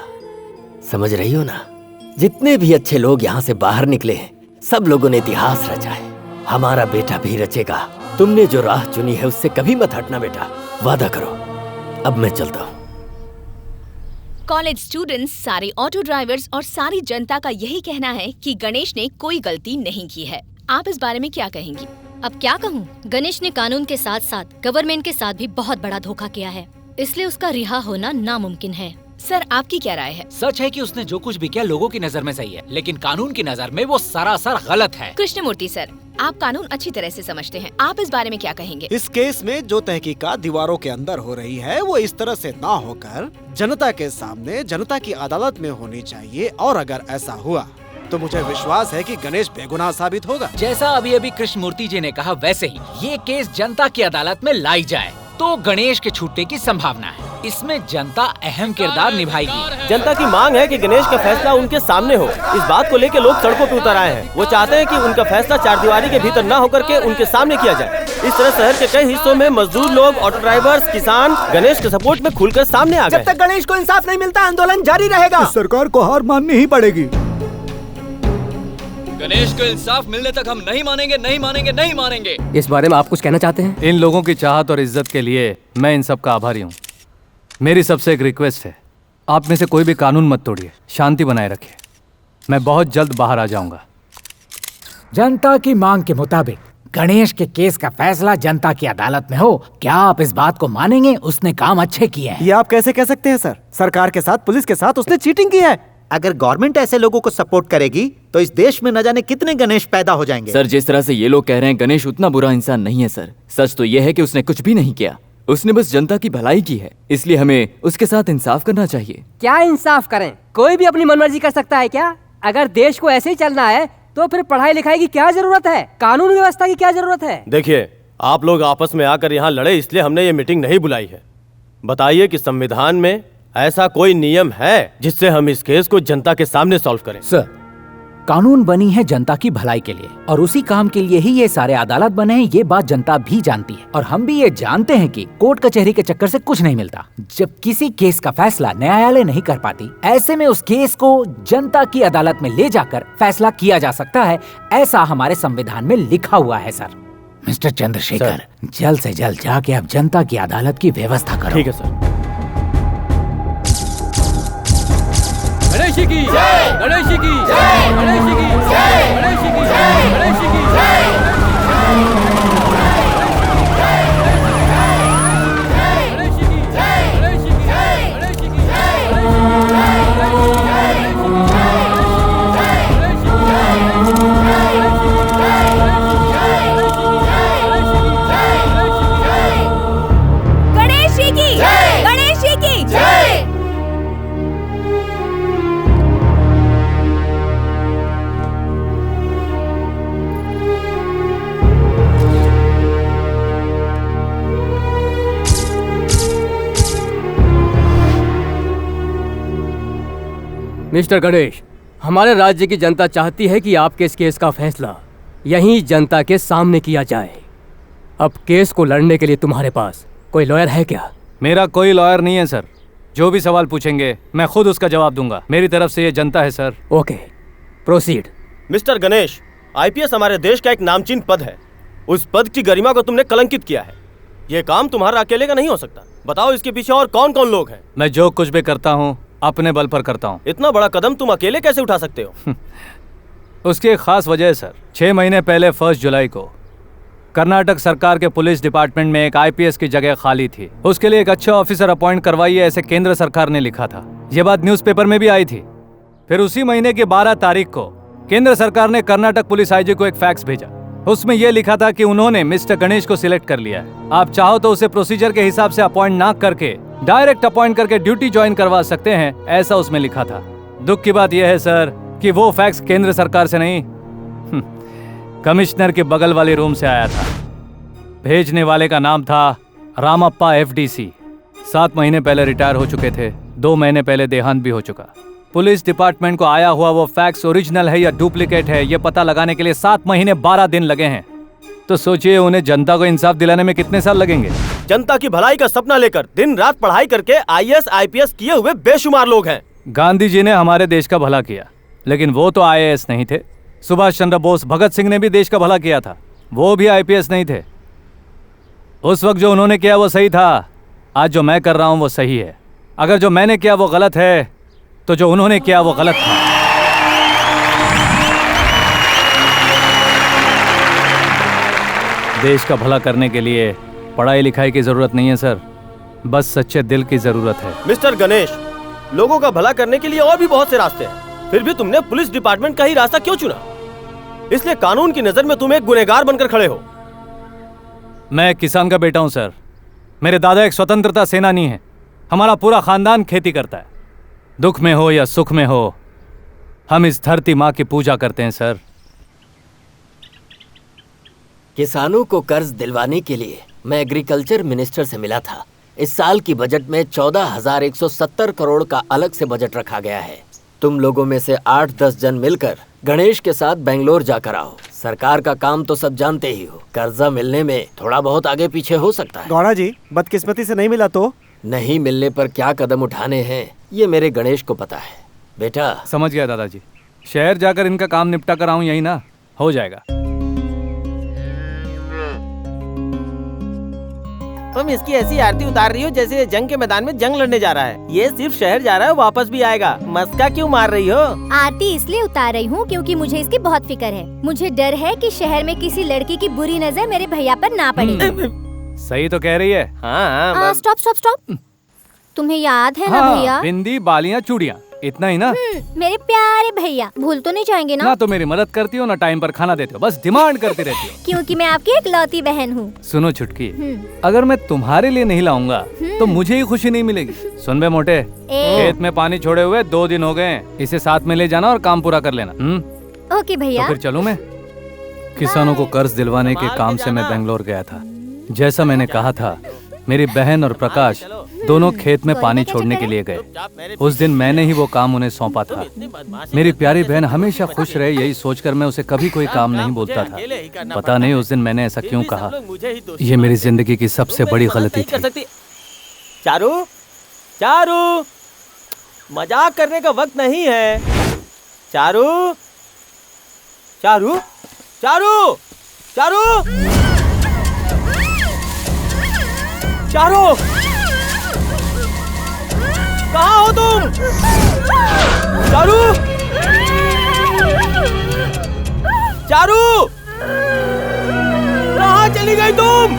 समझ रही हो ना? जितने भी अच्छे लोग यहाँ से बाहर निकले हैं, सब लोगों ने इतिहास रचा है। हमारा बेटा भी रचेगा। तुमने जो राह चुनी है उससे कभी मत हटना बेटा, वादा करो। अब मैं चलता हूँ। कॉलेज स्टूडेंट्स, सारे ऑटो ड्राइवर्स और सारी जनता का यही कहना है कि गणेश ने कोई गलती नहीं की है। आप इस बारे में क्या कहेंगी? अब क्या कहूँ, गणेश ने कानून के साथ साथ गवर्नमेंट के साथ भी बहुत बड़ा धोखा किया है, इसलिए उसका रिहा होना नामुमकिन है। सर, आपकी क्या राय है? सच है कि उसने जो कुछ भी किया लोगों की नजर में सही है, लेकिन कानून की नजर में वो सरासर गलत है। कृष्णमूर्ति सर, आप कानून अच्छी तरह से समझते हैं, आप इस बारे में क्या कहेंगे? इस केस में जो तहकीकात दीवारों के अंदर हो रही है वो इस तरह से ना होकर जनता के सामने जनता की अदालत में होनी चाहिए, और अगर ऐसा हुआ तो मुझे विश्वास है कि गणेश बेगुनाह साबित होगा। जैसा अभी कृष्णमूर्ति जी ने कहा, वैसे ही ये केस जनता की अदालत में लाई जाए तो गणेश के छूटने की संभावना है। इसमें जनता अहम किरदार निभाएगी। जनता की मांग है कि गणेश का फैसला उनके सामने हो। इस बात को लेकर लोग सड़कों पे उतर आए हैं। वो चाहते हैं कि उनका फैसला चारदीवारी के भीतर न होकर के उनके सामने किया जाए। इस तरह शहर के कई हिस्सों में मजदूर लोग, ऑटो ड्राइवर्स, किसान गणेश के सपोर्ट में खुलकर सामने आ गए। जब तक गणेश को इंसाफ नहीं मिलता आंदोलन जारी रहेगा। सरकार को हार माननी ही पड़ेगी। गणेश को इंसाफ मिलने तक हम नहीं मानेंगे, नहीं मानेंगे, नहीं मानेंगे। इस बारे में आप कुछ कहना चाहते हैं? इन लोगों की चाहत और इज्जत के लिए मैं इन सब का आभारी हूँ। मेरी सबसे एक रिक्वेस्ट है, आप में से कोई भी कानून मत तोड़िए, शांति बनाए रखिए। मैं बहुत जल्द बाहर आ जाऊंगा। जनता की मांग के मुताबिक गणेश के केस का फैसला जनता की अदालत में हो। क्या आप इस बात को मानेंगे? उसने काम अच्छे किए हैं। ये आप कैसे कह सकते हैं सर? सरकार के साथ, पुलिस के साथ उसने चीटिंग की है। अगर गवर्नमेंट ऐसे लोगों को सपोर्ट करेगी तो इस देश में न जाने कितने गणेश पैदा हो जाएंगे। सर, जिस तरह से ये लोग कह रहे हैं, गणेश उतना बुरा इंसान नहीं है सर। सच तो ये है कि उसने कुछ भी नहीं किया, उसने बस जनता की भलाई की है, इसलिए हमें उसके साथ इंसाफ करना चाहिए। क्या इंसाफ करें? कोई भी अपनी मनमर्जी कर सकता है क्या? अगर देश को ऐसे ही चलना है तो फिर पढ़ाई लिखाई की क्या जरूरत है? कानून व्यवस्था की क्या जरूरत है? देखिए, आप लोग आपस में आकर यहाँ लड़े, इसलिए हमने ये मीटिंग नहीं बुलाई है। बताइए कि संविधान में ऐसा कोई नियम है जिससे हम इस केस को जनता के सामने सॉल्व करें? सर, कानून बनी है जनता की भलाई के लिए, और उसी काम के लिए ही ये सारे अदालत बने हैं। ये बात जनता भी जानती है, और हम भी ये जानते हैं कि कोर्ट कचहरी के चक्कर से कुछ नहीं मिलता। जब किसी केस का फैसला न्यायालय नहीं कर पाती, ऐसे में उस केस को जनता की अदालत में ले जाकर फैसला किया जा सकता है। ऐसा हमारे संविधान में लिखा हुआ है सर। मिस्टर चंद्रशेखर, जल्द से जल्द जाके अब जनता की अदालत की व्यवस्था करो। ठीक है सर। गणेश की जय, गणेश की जय, गणेश की जय, गणेश की जय, गणेश की जय। मिस्टर गणेश, हमारे राज्य की जनता चाहती है कि आपके इस केस का फैसला यहीं जनता के सामने किया जाए। अब केस को लड़ने के लिए तुम्हारे पास कोई लॉयर है क्या? मेरा कोई लॉयर नहीं है सर। जो भी सवाल पूछेंगे मैं खुद उसका जवाब दूंगा। मेरी तरफ से ये जनता है sir. Okay, proceed. Mister Ganesh, IPS हमारे देश का एक नामचीन पद है। उस पद की गरिमा को तुमने कलंकित किया है। ये काम तुम्हारा अकेले का नहीं हो सकता। बताओ इसके पीछे और कौन कौन लोग हैं? मैं जो कुछ भी करता हूँ अपने बल पर करता हूँ। इतना बड़ा कदम तुम अकेले कैसे उठा सकते हो? उसकी एक खास वजह है सर। 6 महीने पहले 1 जुलाई को कर्नाटक सरकार के पुलिस डिपार्टमेंट में एक आईपीएस की जगह खाली थी। उसके लिए एक अच्छा ऑफिसर अपॉइंट करवाइए, ऐसे केंद्र सरकार ने लिखा था। ये बात न्यूज़पेपर में भी आई थी। फिर उसी महीने की 12 तारीख को केंद्र सरकार ने कर्नाटक पुलिस आईजी को एक फैक्स भेजा। उसमें यह लिखा था कि उन्होंने मिस्टर गणेश को सिलेक्ट कर लिया है। आप चाहो तो उसे प्रोसीजर के हिसाब से अपॉइंट ना करके डायरेक्ट अपॉइंट करके ड्यूटी ज्वाइन करवा सकते हैं, ऐसा उसमें लिखा था। दुख की बात यह है सर कि वो फैक्स केंद्र सरकार से नहीं, कमिश्नर के बगल वाले रूम से आया था। भेजने वाले का नाम था रामप्पा एफडीसी। 7 महीने पहले रिटायर हो चुके थे। 2 महीने पहले देहांत भी हो चुका। पुलिस डिपार्टमेंट को आया हुआ वो फैक्स ओरिजिनल है या डुप्लीकेट है, ये पता लगाने के लिए 7 महीने 12 दिन लगे हैं। तो सोचिए उन्हें जनता को इंसाफ दिलाने में कितने साल लगेंगे। जनता की भलाई का सपना लेकर दिन रात पढ़ाई करके आईएएस आईपीएस किए हुए बेशुमार लोग हैं। गांधी जी ने हमारे देश का भला किया, लेकिन वो तो IAS नहीं थे। सुभाष चंद्र बोस, भगत सिंह ने भी देश का भला किया था, वो भी IPS नहीं थे। उस वक्त जो उन्होंने किया वो सही था, आज जो मैं कर रहा हूं वो सही है। अगर जो मैंने किया वो गलत है तो जो उन्होंने किया वो गलत था। देश का भला करने के लिए पढ़ाई लिखाई की जरूरत नहीं है सर, बस सच्चे दिल की जरूरत है। मिस्टर गणेश, लोगों का भला करने के लिए और भी बहुत से रास्ते हैं, फिर भी तुमने पुलिस डिपार्टमेंट का ही रास्ता क्यों चुना? इसलिए कानून की नजर में तुम एक गुनहगार बनकर खड़े हो। मैं एक किसान का बेटा हूं सर। मेरे दादा एक स्वतंत्रता सेनानी है। हमारा पूरा खानदान खेती करता है। दुख में हो या सुख में हो, हम इस धरती माँ की पूजा करते हैं सर। किसानों को कर्ज दिलवाने के लिए मैं एग्रीकल्चर मिनिस्टर से मिला था। इस साल की बजट में 14,170 करोड़ का अलग से बजट रखा गया है। तुम लोगों में से 8-10 जन मिलकर गणेश के साथ बेंगलोर जाकर आओ। सरकार का काम तो सब जानते ही हो, कर्जा मिलने में थोड़ा बहुत आगे पीछे हो सकता है। गौड़ा जी, बदकिस्मती से नहीं मिला तो? नहीं मिलने पर क्या कदम उठाने हैं ये मेरे गणेश को पता है। बेटा समझ गया दादाजी, शहर जाकर इनका काम निपटा कर आऊं, यही ना हो जाएगा। तुम इसकी ऐसी आरती उतार रही हो जैसे जंग के मैदान में जंग लड़ने जा रहा है। ये सिर्फ शहर जा रहा है, वापस भी आएगा। मस्का क्यों मार रही हो? आरती इसलिए उतार रही हूँ क्योंकि मुझे इसकी बहुत फिक्र है। मुझे डर है कि शहर में किसी लड़की की बुरी नजर मेरे भैया पर ना पड़े। सही तो कह रही है। हाँ, स्टॉप स्टॉप स्टॉप। तुम्हें याद है ना भैया? बिंदी, बालियां, चूड़ियां, इतना ही ना? मेरे प्यारे भैया, भूल तो नहीं जाएंगे ना? ना तो मेरी मदद करती हो ना टाइम पर खाना देते हो, बस डिमांड करती रहती हो। क्योंकि मैं आपकी इकलौती बहन हूँ। सुनो छुटकी, अगर मैं तुम्हारे लिए नहीं लाऊंगा तो मुझे ही खुशी नहीं मिलेगी। सुन बे मोटे, खेत में पानी छोड़े हुए 2 दिन हो गए, इसे साथ में ले जाना और काम पूरा कर लेना। ओके भैया। तो फिर चलूं मैं? किसानों को कर्ज दिलवाने के काम से मैं बेंगलोर गया था। जैसा मैंने कहा था, मेरी बहन और प्रकाश दोनों खेत में पानी छोड़ने के लिए गए। उस दिन मैंने ही वो काम उन्हें सौंपा था। मेरी प्यारी बहन हमेशा खुश रहे, यही सोचकर मैं उसे कभी कोई काम नहीं बोलता था। पता नहीं उस दिन मैंने ऐसा क्यों कहा। ये मेरी जिंदगी की सबसे बड़ी गलती थी। चारू, चारू, मजाक करने का वक्त नहीं है। चारू, चारू, चारू, चारू, चारू, कहाँ हो तुम? चारू, चारू, कहाँ चली गई तुम?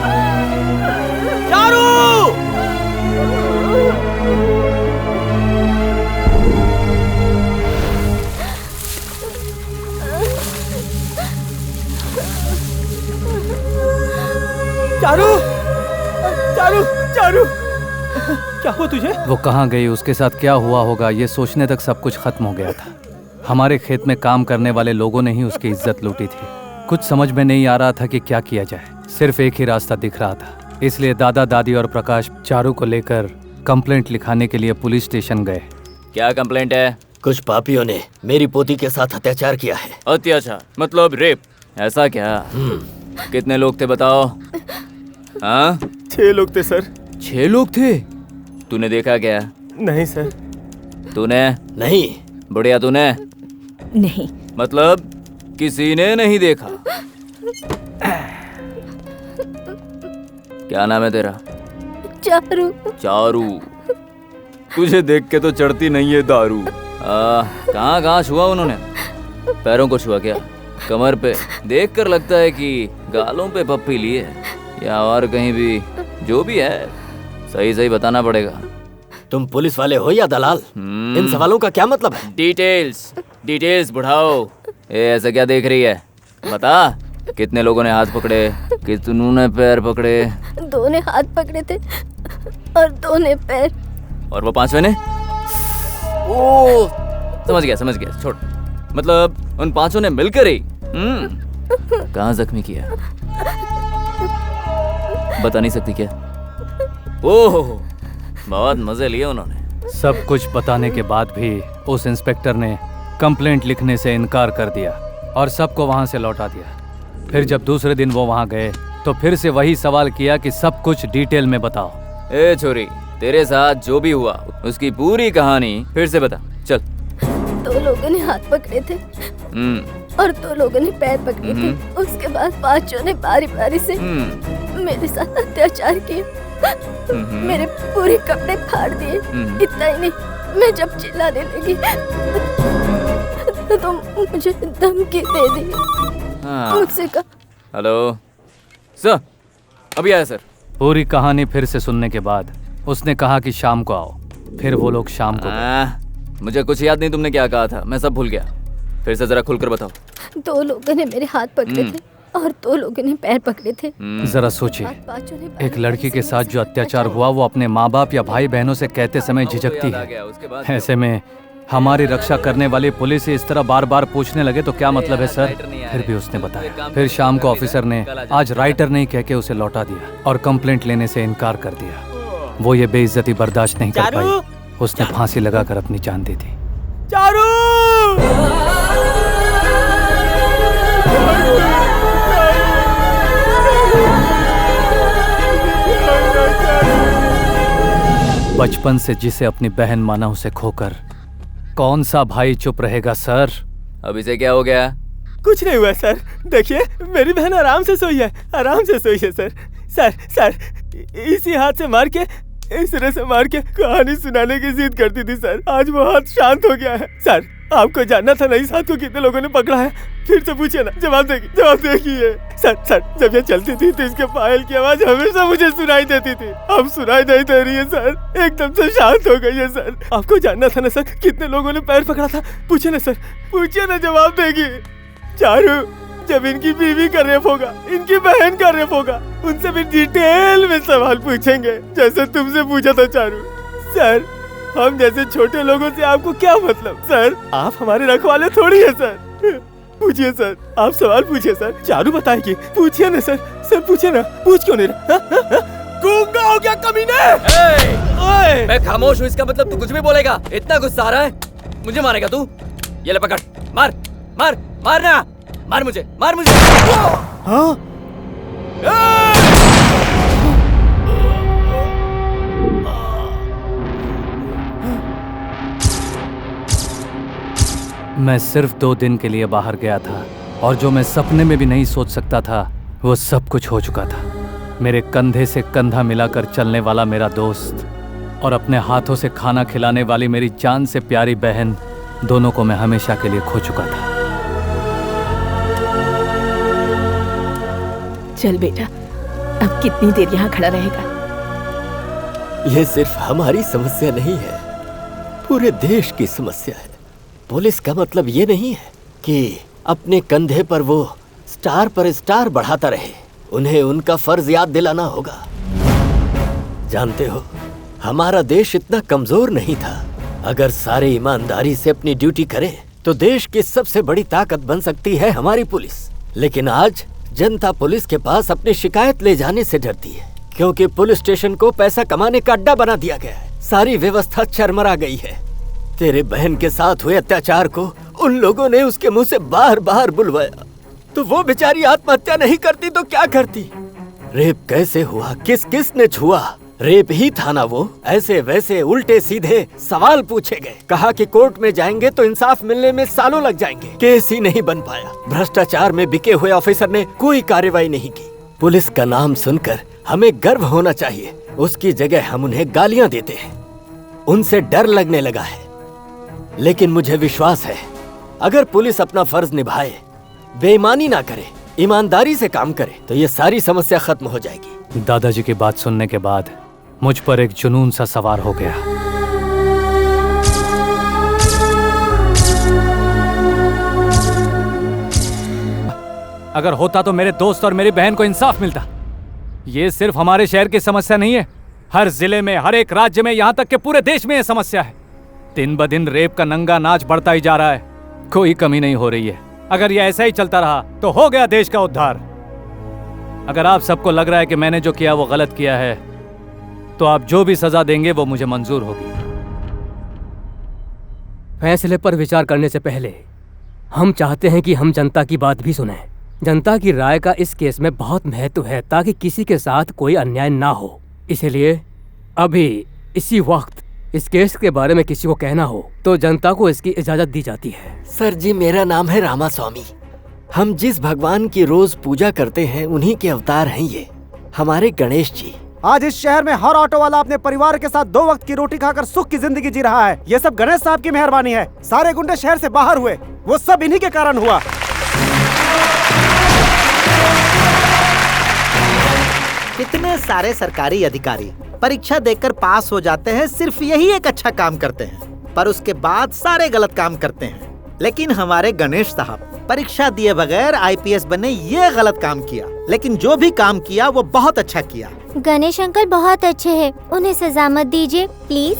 चारू, चारू, चारू, चारू, क्या हुआ तुझे? वो कहाँ गई, उसके साथ क्या हुआ होगा, ये सोचने तक सब कुछ खत्म हो गया था। हमारे खेत में काम करने वाले लोगों ने ही उसकी इज्जत लूटी थी। कुछ समझ में नहीं आ रहा था कि क्या किया जाए। सिर्फ एक ही रास्ता दिख रहा था, इसलिए दादा दादी और प्रकाश चारू को लेकर कंप्लेंट लिखाने के लिए पुलिस स्टेशन गए। क्या कंप्लेंट है? कुछ पापियों ने मेरी पोती के साथ अत्याचार किया है। अत्याचार मतलब रेप? ऐसा क्या? कितने लोग थे बताओ? हाँ, 6 लोग थे सर। 6 लोग थे? तूने देखा क्या? नहीं सर। तूने? नहीं। बुढ़िया तूने? नहीं। मतलब किसी ने नहीं देखा? क्या नाम है तेरा? चारू। चारू, तुझे देख के तो चढ़ती नहीं है दारू। कहाँ छुआ उन्होंने? पैरों को छुआ क्या? कमर पे? देख कर लगता है कि गालों पे पप्पी ली है या और कहीं भी। जो भी है सही सही बताना पड़ेगा। तुम पुलिस वाले हो या दलाल? इन सवालों का क्या मतलब है? डिटेल्स, डिटेल्स बढ़ाओ। ऐसा क्या देख रही है? बता, कितने लोगों ने हाथ पकड़े, कितनों ने पैर पकड़े? 2 ने हाथ पकड़े थे और 2 ने पैर। और वो 5वें ने? ओ, समझ गया, छोड़। मतलब उन 5 ने मिलकर ही कहाँ जख्मी किया? बता नहीं सकती क्या? ओह, बहुत मजे लिए उन्होंने। सब कुछ बताने के बाद भी उस इंस्पेक्टर ने कंप्लेंट लिखने से इनकार कर दिया और सबको वहां से लौटा दिया। फिर जब दूसरे दिन वो वहां गए तो फिर से वही सवाल किया कि सब कुछ डिटेल में बताओ। ए छोरी, तेरे साथ जो भी हुआ उसकी पूरी कहानी फिर से बता। चल। 2 लोगों ने हाथ पकड़े थे और 2 लोगों ने पैर पकड़े थे। उसके बाद 5 ने बारी बारी से मेरे साथ अत्याचार किए। मेरे पूरे कपड़े फाड़ दिए। इतना ही नहीं, मैं जब चिल्लाने लगी तो मुझे धमकी दे दी। मुझसे कहा हेलो सर, अभी आया सर। पूरी कहानी फिर से सुनने के बाद उसने कहा कि शाम को आओ। फिर वो लोग शाम को गए। मुझे कुछ याद नहीं तुमने क्या कहा था, मैं सब भूल गया। फिर से जरा खुलकर बताओ। 2 लोगों ने मेरे हाथ पकड़े थे और 2 लोगों ने पैर पकड़े थे। जरा सोचिए, एक लड़की के साथ जो अत्याचार हुआ वो अपने माँ बाप या भाई बहनों से कहते समय झिझकती है। ऐसे में हमारी रक्षा करने वाली पुलिस इस तरह बार बार पूछने लगे तो क्या मतलब है सर? फिर भी उसने बताया। फिर शाम को ऑफिसर ने आज राइटर नहीं कह के उसे लौटा दिया और कंप्लेंट लेने से इनकार कर दिया। वो ये बेइज्जती बर्दाश्त नहीं कर पाई। उसने फांसी लगाकर अपनी जान दी थी। चारू! बचपन से जिसे अपनी बहन माना उसे खोकर कौन सा भाई चुप रहेगा सर? अभी से क्या हो गया? कुछ नहीं हुआ सर। देखिए मेरी बहन आराम से सोई है, आराम से सोई है सर। सर इसी हाथ से मार के, इस तरह से मार के कहानी सुनाने की जिद करती थी सर। आज वो हाथ शांत हो गया है। सर आपको जानना था ना इस हाथ को कितने लोगों ने पकड़ा है? फिर से पूछिए ना, जवाब देखिए। सर जब ये चलती थी तो इसके पायल की आवाज हमेशा मुझे सुनाई देती थी। अब सुनाई नहीं दे रही है सर, एकदम से शांत हो गई है सर। आपको जानना था ना सर कितने लोगों ने पैर पकड़ा था? पूछिए ना सर, पूछिए ना, जवाब देगी। चारू, जब इनकी बीवी का रेप होगा, इनकी बहन का रेप होगा, उनसे भी डिटेल में सवाल पूछेंगे जैसे तुमसे पूछा था चारू। सर हम जैसे छोटे लोगों से आपको क्या मतलब? सर आप हमारे रखवाले थोड़ी है सर। पूछिए सर, आप सवाल पूछिए सर, चारू बताएगी। पूछिए ना सर, सर पूछिए ना। पूछ क्यों नहीं रहा? गूंगा हो गया कमीने? ओए! मैं खामोश हूँ, इसका मतलब तू कुछ भी बोलेगा? इतना गुस्सा आ रहा है? मुझे मारेगा तू? ये ले पकड़, मार मार मारना, मार मुझे, मार मुझे। हाँ? मैं सिर्फ 2 दिन के लिए बाहर गया था और जो मैं सपने में भी नहीं सोच सकता था वो सब कुछ हो चुका था। मेरे कंधे से कंधा मिलाकर चलने वाला मेरा दोस्त और अपने हाथों से खाना खिलाने वाली मेरी जान से प्यारी बहन, दोनों को मैं हमेशा के लिए खो चुका था। चल बेटा, अब कितनी देर यहाँ खड़ा रहेगा? यह सिर्फ हमारी समस्या नहीं है, पूरे देश की समस्या है। पुलिस का मतलब ये नहीं है कि अपने कंधे पर वो स्टार पर स्टार बढ़ाता रहे। उन्हें उनका फर्ज याद दिलाना होगा। जानते हो, हमारा देश इतना कमजोर नहीं था। अगर सारे ईमानदारी से अपनी ड्यूटी करें तो देश की सबसे बड़ी ताकत बन सकती है हमारी पुलिस। लेकिन आज जनता पुलिस के पास अपनी शिकायत ले जाने से डरती है, क्योंकि पुलिस स्टेशन को पैसा कमाने का अड्डा बना दिया गया है। सारी व्यवस्था चरमरा गई है। तेरे बहन के साथ हुए अत्याचार को उन लोगों ने उसके मुंह से बार बार बुलवाया, तो वो बेचारी आत्महत्या नहीं करती तो क्या करती? रेप कैसे हुआ, किस किस ने छुआ? रेप ही था ना वो? ऐसे वैसे उल्टे सीधे सवाल पूछे गए। कहा कि कोर्ट में जाएंगे तो इंसाफ मिलने में सालों लग जाएंगे। केस ही नहीं बन पाया। भ्रष्टाचार में बिके हुए ऑफिसर ने कोई कार्रवाई नहीं की। पुलिस का नाम सुनकर हमें गर्व होना चाहिए, उसकी जगह हम उन्हें गालियां देते हैं। उनसे डर लगने लगा है। लेकिन मुझे विश्वास है, अगर पुलिस अपना फर्ज निभाए, बेईमानी ना करे, ईमानदारी से काम करे, तो ये सारी समस्या खत्म हो जाएगी। दादाजी की बात सुनने के बाद मुझ पर एक जुनून सा सवार हो गया। अगर होता तो मेरे दोस्त और मेरी बहन को इंसाफ मिलता। ये सिर्फ हमारे शहर की समस्या नहीं है, हर जिले में, हर एक राज्य में, यहाँ तक कि पूरे देश में ये समस्या है। दिन ब दिन रेप का नंगा नाच बढ़ता ही जा रहा है, कोई कमी नहीं हो रही है। अगर ये ऐसा ही चलता रहा तो हो गया देश का उद्धार। अगर आप सबको लग रहा है कि मैंने जो किया वो गलत किया है, तो आप जो भी सजा देंगे वो मुझे मंजूर होगी। फैसले पर विचार करने से पहले हम चाहते हैं कि हम जनता की बात भी सुनें। जनता की राय का इस केस में बहुत महत्व है, ताकि किसी के साथ कोई अन्याय ना हो। इसलिए अभी इसी वक्त इस केस के बारे में किसी को कहना हो तो जनता को इसकी इजाजत दी जाती है। सर जी, मेरा नाम है रामास्वामी। हम जिस भगवान की रोज पूजा करते हैं उन्हीं के अवतार हैं ये, हमारे गणेश जी। आज इस शहर में हर ऑटो वाला अपने परिवार के साथ 2 वक्त की रोटी खाकर सुख की जिंदगी जी रहा है। ये सब गणेश साहब की मेहरबानी है। सारे गुंडे शहर से बाहर हुए, वो सब इन्हीं के कारण हुआ। कितने सारे सरकारी अधिकारी परीक्षा देकर पास हो जाते हैं, सिर्फ यही एक अच्छा काम करते हैं, पर उसके बाद सारे गलत काम करते हैं। लेकिन हमारे गणेश साहब परीक्षा दिए बगैर आईपीएस बने, ये गलत काम किया, लेकिन जो भी काम किया वो बहुत अच्छा किया। गणेश अंकल बहुत अच्छे हैं, उन्हें सजा मत दीजिए प्लीज।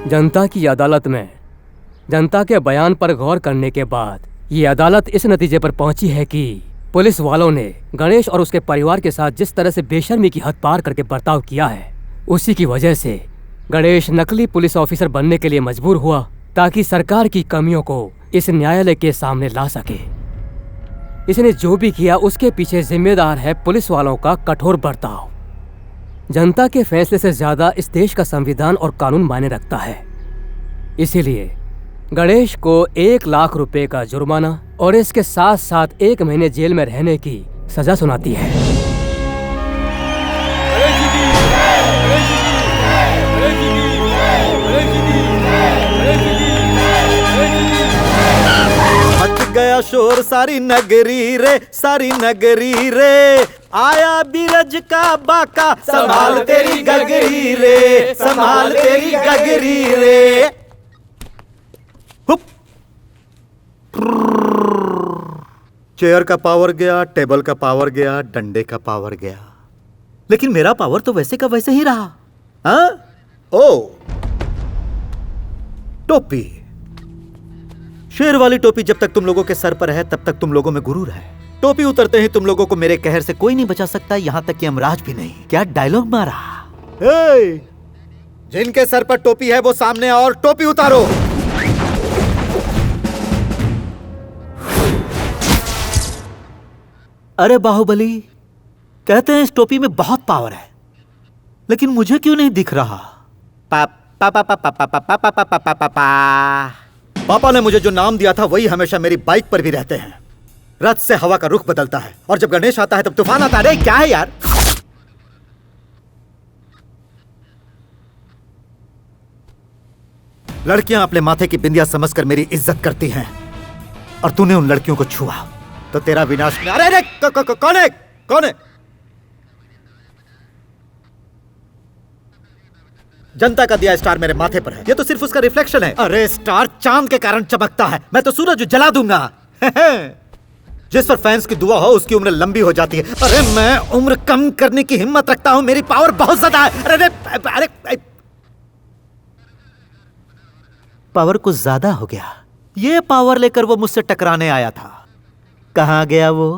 जनता की अदालत में जनता के बयान पर गौर करने के बाद ये अदालत इस नतीजे पर पहुंची है कि पुलिस वालों ने गणेश और उसके परिवार के साथ जिस तरह से बेशर्मी की हद पार करके बर्ताव किया है, उसी की वजह से गणेश नकली पुलिस ऑफिसर बनने के लिए मजबूर हुआ, ताकि सरकार की कमियों को इस न्यायालय के सामने ला सके। इसने जो भी किया उसके पीछे जिम्मेदार है पुलिस वालों का कठोर बर्ताव। जनता के फैसले से ज्यादा इस देश का संविधान और कानून मायने रखता है। इसीलिए गणेश को 1 लाख रुपए का जुर्माना और इसके साथ साथ 1 महीने जेल में रहने की सजा सुनाती है। मच गया शोर सारी नगरी रे, सारी नगरी रे, आया बीरज का बाका, संभाल तेरी गगरी रे, संभाल तेरी गगरी रे। हुप। चेयर का पावर गया, टेबल का पावर गया, डंडे का पावर गया, लेकिन मेरा पावर तो वैसे का वैसे ही रहा। हाँ? ओ, टोपी, शेर वाली टोपी जब तक तुम लोगों के सर पर है तब तक तुम लोगों में गुरूर है। टोपी उतरते ही तुम लोगों को मेरे कहर से कोई नहीं बचा सकता, यहां तक कि यमराज भी नहीं। क्या डायलॉग मारा। जिनके सर पर टोपी है वो सामने और टोपी उतारो। अरे बाहुबली, कहते हैं इस टोपी में बहुत पावर है, लेकिन मुझे क्यों नहीं दिख रहा? पापा पापा पापा पापा पापा पापा पापा पापा ने मुझे जो नाम दिया था वही हमेशा मेरी बाइक पर भी रहते हैं। रथ से हवा का रुख बदलता है और जब गणेश आता है तब तूफान आता है। अरे क्या है यार? लड़कियां अपने माथे की बिंदिया समझकर मेरी इज्जत करती हैं और तूने उन लड़कियों को छुआ तो तेरा विनाश। अरे अरे कौन है? कौन है? जनता का दिया स्टार मेरे माथे पर है, ये तो सिर्फ उसका रिफ्लेक्शन है। अरे स्टार चांद के कारण चमकता है, मैं तो सूरज जला दूंगा। जिस पर फैंस की दुआ हो उसकी उम्र लंबी हो जाती है। अरे मैं उम्र कम करने की हिम्मत रखता हूं, मेरी पावर बहुत ज्यादा है। अरे अरे अरे पावर कुछ ज्यादा हो गया। ये पावर लेकर वो मुझसे टकराने आया था, कहां गया वो?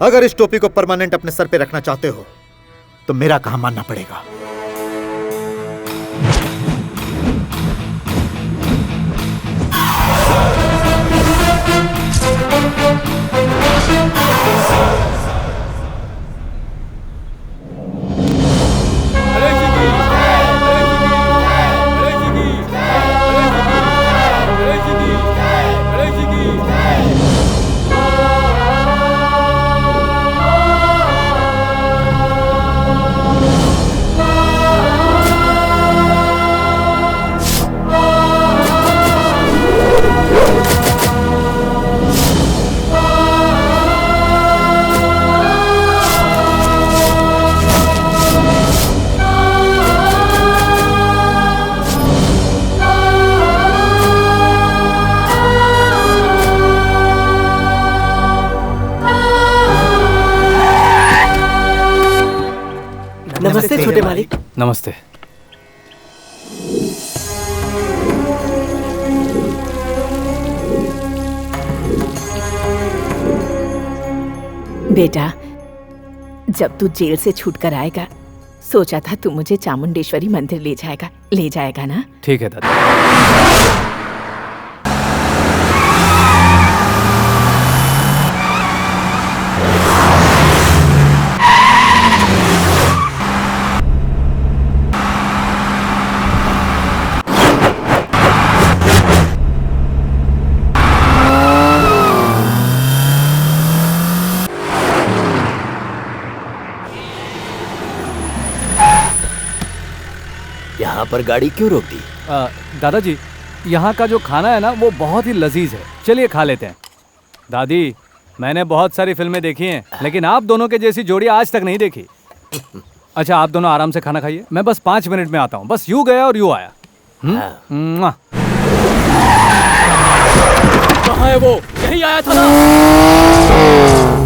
अगर इस टोपी को परमानेंट अपने सर पे रखना चाहते हो तो मेरा कहां मानना पड़ेगा। नमस्ते छोटे मालिक। नमस्ते। बेटा, जब तू जेल से छूट कर आएगा सोचा था तू मुझे चामुंडेश्वरी मंदिर ले जाएगा ना? ठीक है दादा। यहाँ पर गाड़ी क्यों रोक दी? दादाजी, यहाँ का जो खाना है ना वो बहुत ही लजीज है, चलिए खा लेते हैं। दादी, मैंने बहुत सारी फिल्में देखी हैं, लेकिन आप दोनों के जैसी जोड़ी आज तक नहीं देखी। अच्छा, आप दोनों आराम से खाना खाइए, मैं बस 5 मिनट में आता हूँ। बस यूं गया और यूं आया। कहाँ है वो? यही आया था ना।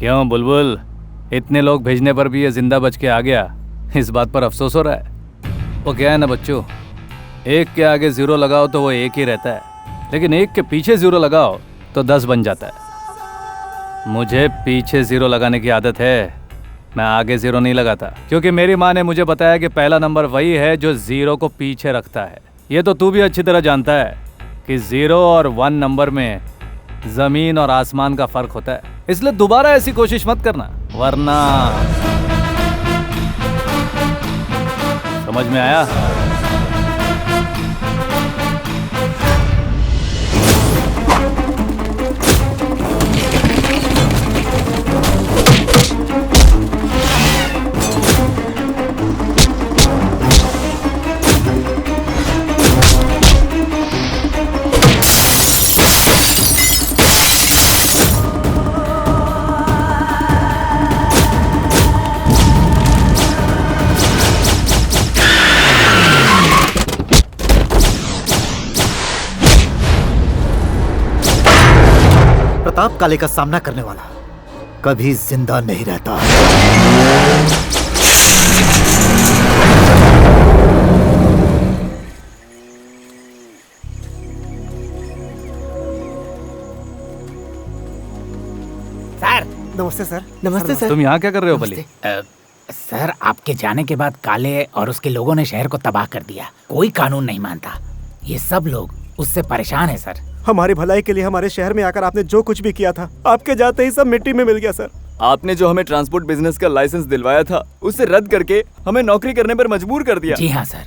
क्यों बुलबुल, इतने लोग भेजने पर भी ये जिंदा बच के आ गया, इस बात पर अफसोस हो रहा है? वो क्या है ना बच्चों, एक के आगे 0 लगाओ तो वो एक ही रहता है, लेकिन एक के पीछे 0 लगाओ तो 10 बन जाता है। मुझे पीछे 0 लगाने की आदत है, मैं आगे 0 नहीं लगाता, क्योंकि मेरी माँ ने मुझे बताया कि पहला नंबर वही है जो 0 को पीछे रखता है। ये तो तू भी अच्छी तरह जानता है कि 0 और 1 नंबर में जमीन और आसमान का फर्क होता है, इसलिए दोबारा ऐसी कोशिश मत करना, वरना। समझ में आया? प्रताप काले का सामना करने वाला कभी जिंदा नहीं रहता। सर। नमस्ते सर। नमस्ते सर। तुम यहाँ क्या कर रहे हो बली? सर, आपके जाने के बाद काले और उसके लोगों ने शहर को तबाह कर दिया। कोई कानून नहीं मानता। ये सब लोग उससे परेशान हैं सर। हमारी भलाई के लिए हमारे शहर में आकर आपने जो कुछ भी किया था, आपके जाते ही सब मिट्टी में मिल गया सर। आपने जो हमें ट्रांसपोर्ट बिजनेस का लाइसेंस दिलवाया था, उसे रद्द करके हमें नौकरी करने पर मजबूर कर दिया। जी हाँ सर,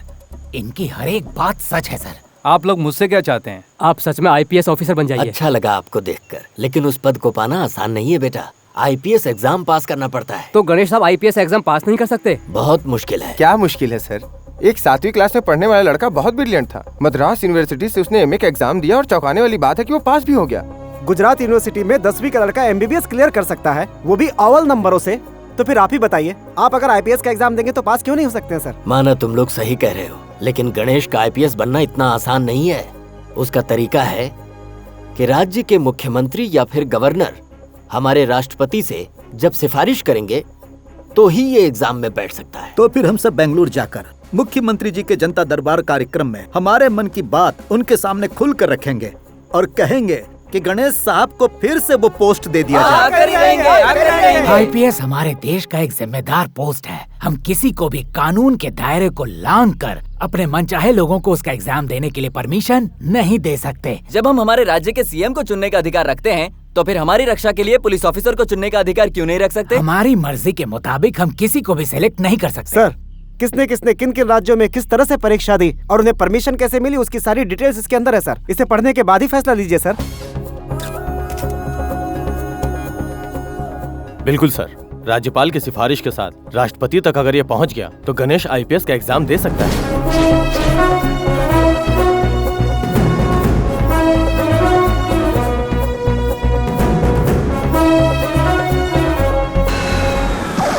इनकी हर एक बात सच है सर। आप लोग मुझसे क्या चाहते हैं? आप सच में IPS ऑफिसर बन जाइए। अच्छा लगा आपको देखकर, लेकिन उस पद को पाना आसान नहीं है बेटा। IPS एग्जाम पास करना पड़ता है। तो गणेश साहब IPS एग्जाम पास नहीं कर सकते? बहुत मुश्किल है। क्या मुश्किल है सर? एक 7वीं क्लास में पढ़ने वाला लड़का बहुत ब्रिलियंट था। मद्रास यूनिवर्सिटी से उसने MA का एग्जाम दिया और चौंकाने वाली बात है कि वो पास भी हो गया। गुजरात यूनिवर्सिटी में 10वीं का लड़का MBBS क्लियर कर सकता है, वो भी अव्वल नंबरों से। तो फिर आप ही बताइए, आप अगर आईपीएस का एग्जाम देंगे तो पास क्यों नहीं हो सकते हैं सर? माना तुम लोग सही कह रहे हो, लेकिन गणेश का आईपीएस बनना इतना आसान नहीं है। उसका तरीका है कि राज्य के मुख्यमंत्री या फिर गवर्नर हमारे राष्ट्रपति से जब सिफारिश करेंगे तो ही ये एग्जाम में बैठ सकता है। तो फिर हम सब बेंगलुरु जाकर मुख्यमंत्री जी के जनता दरबार कार्यक्रम में हमारे मन की बात उनके सामने खुल कर रखेंगे और कहेंगे कि गणेश साहब को फिर से वो पोस्ट दे दिया जाए। आईपीएस हमारे देश का एक जिम्मेदार पोस्ट है। हम किसी को भी कानून के दायरे को लांघ कर अपने मनचाहे लोगों को उसका एग्जाम देने के लिए परमिशन नहीं दे सकते। जब हम हमारे राज्य के सीएम को चुनने का अधिकार रखते हैं तो फिर हमारी रक्षा के लिए पुलिस ऑफिसर को चुनने का अधिकार क्यों नहीं रख सकते? हमारी मर्जी के मुताबिक हम किसी को भी सिलेक्ट नहीं कर सकते। सर, किसने किसने किन किन राज्यों में किस तरह से परीक्षा दी और उन्हें परमिशन कैसे मिली, उसकी सारी डिटेल्स इसके अंदर है सर। इसे पढ़ने के बाद ही फैसला लीजिए सर। बिल्कुल सर, राज्यपाल की सिफारिश के साथ राष्ट्रपति तक अगर ये पहुंच गया तो गणेश आईपीएस का एग्जाम दे सकता है।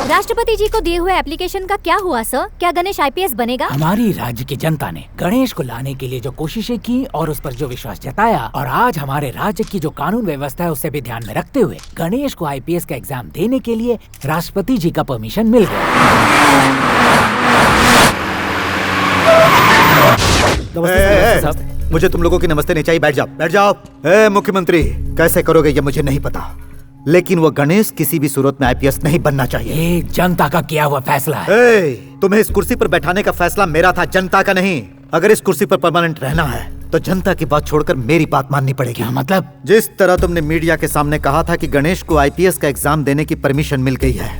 राष्ट्रपति जी को दिए हुए एप्लीकेशन का क्या हुआ सर? क्या गणेश आईपीएस बनेगा? हमारी राज्य की जनता ने गणेश को लाने के लिए जो कोशिशें की और उस पर जो विश्वास जताया, और आज हमारे राज्य की जो कानून व्यवस्था है उसे भी ध्यान में रखते हुए गणेश को आईपीएस का एग्जाम देने के लिए राष्ट्रपति जी का परमिशन मिल गया। मुझे तुम लोगों की नमस्ते नहीं चाहिए, बैठ जाओ बैठ जाओ। मुख्यमंत्री, कैसे करोगे ये मुझे नहीं पता, लेकिन वो गणेश किसी भी सूरत में आईपीएस नहीं बनना चाहिए। ये जनता का किया हुआ फैसला है। तुम्हें इस कुर्सी पर बैठाने का फैसला मेरा था, जनता का नहीं। अगर इस कुर्सी पर परमानेंट रहना है तो जनता की बात छोड़कर मेरी बात माननी पड़ेगी। क्या मतलब? जिस तरह तुमने मीडिया के सामने कहा था कि गणेश को आईपीएस का एग्जाम देने की परमिशन मिल गई है,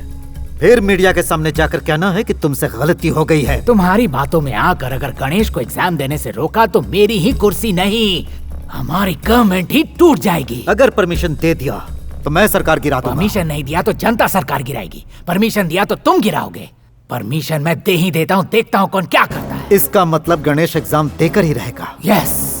फिर मीडिया के सामने जाकर कहना है कि तुमसे गलती हो गई है। तुम्हारी बातों में आकर अगर गणेश को एग्जाम देने से रोका तो मेरी ही कुर्सी नहीं, हमारी गवर्नमेंट ही टूट जाएगी। अगर परमिशन दे दिया तो मैं सरकार गिरा दूंगा। परमिशन नहीं दिया तो जनता सरकार गिराएगी, परमिशन दिया तो तुम गिराओगे। परमिशन मैं दे ही देता हूँ, देखता हूँ कौन क्या करता है। इसका मतलब गणेश एग्जाम देकर ही रहेगा। यस।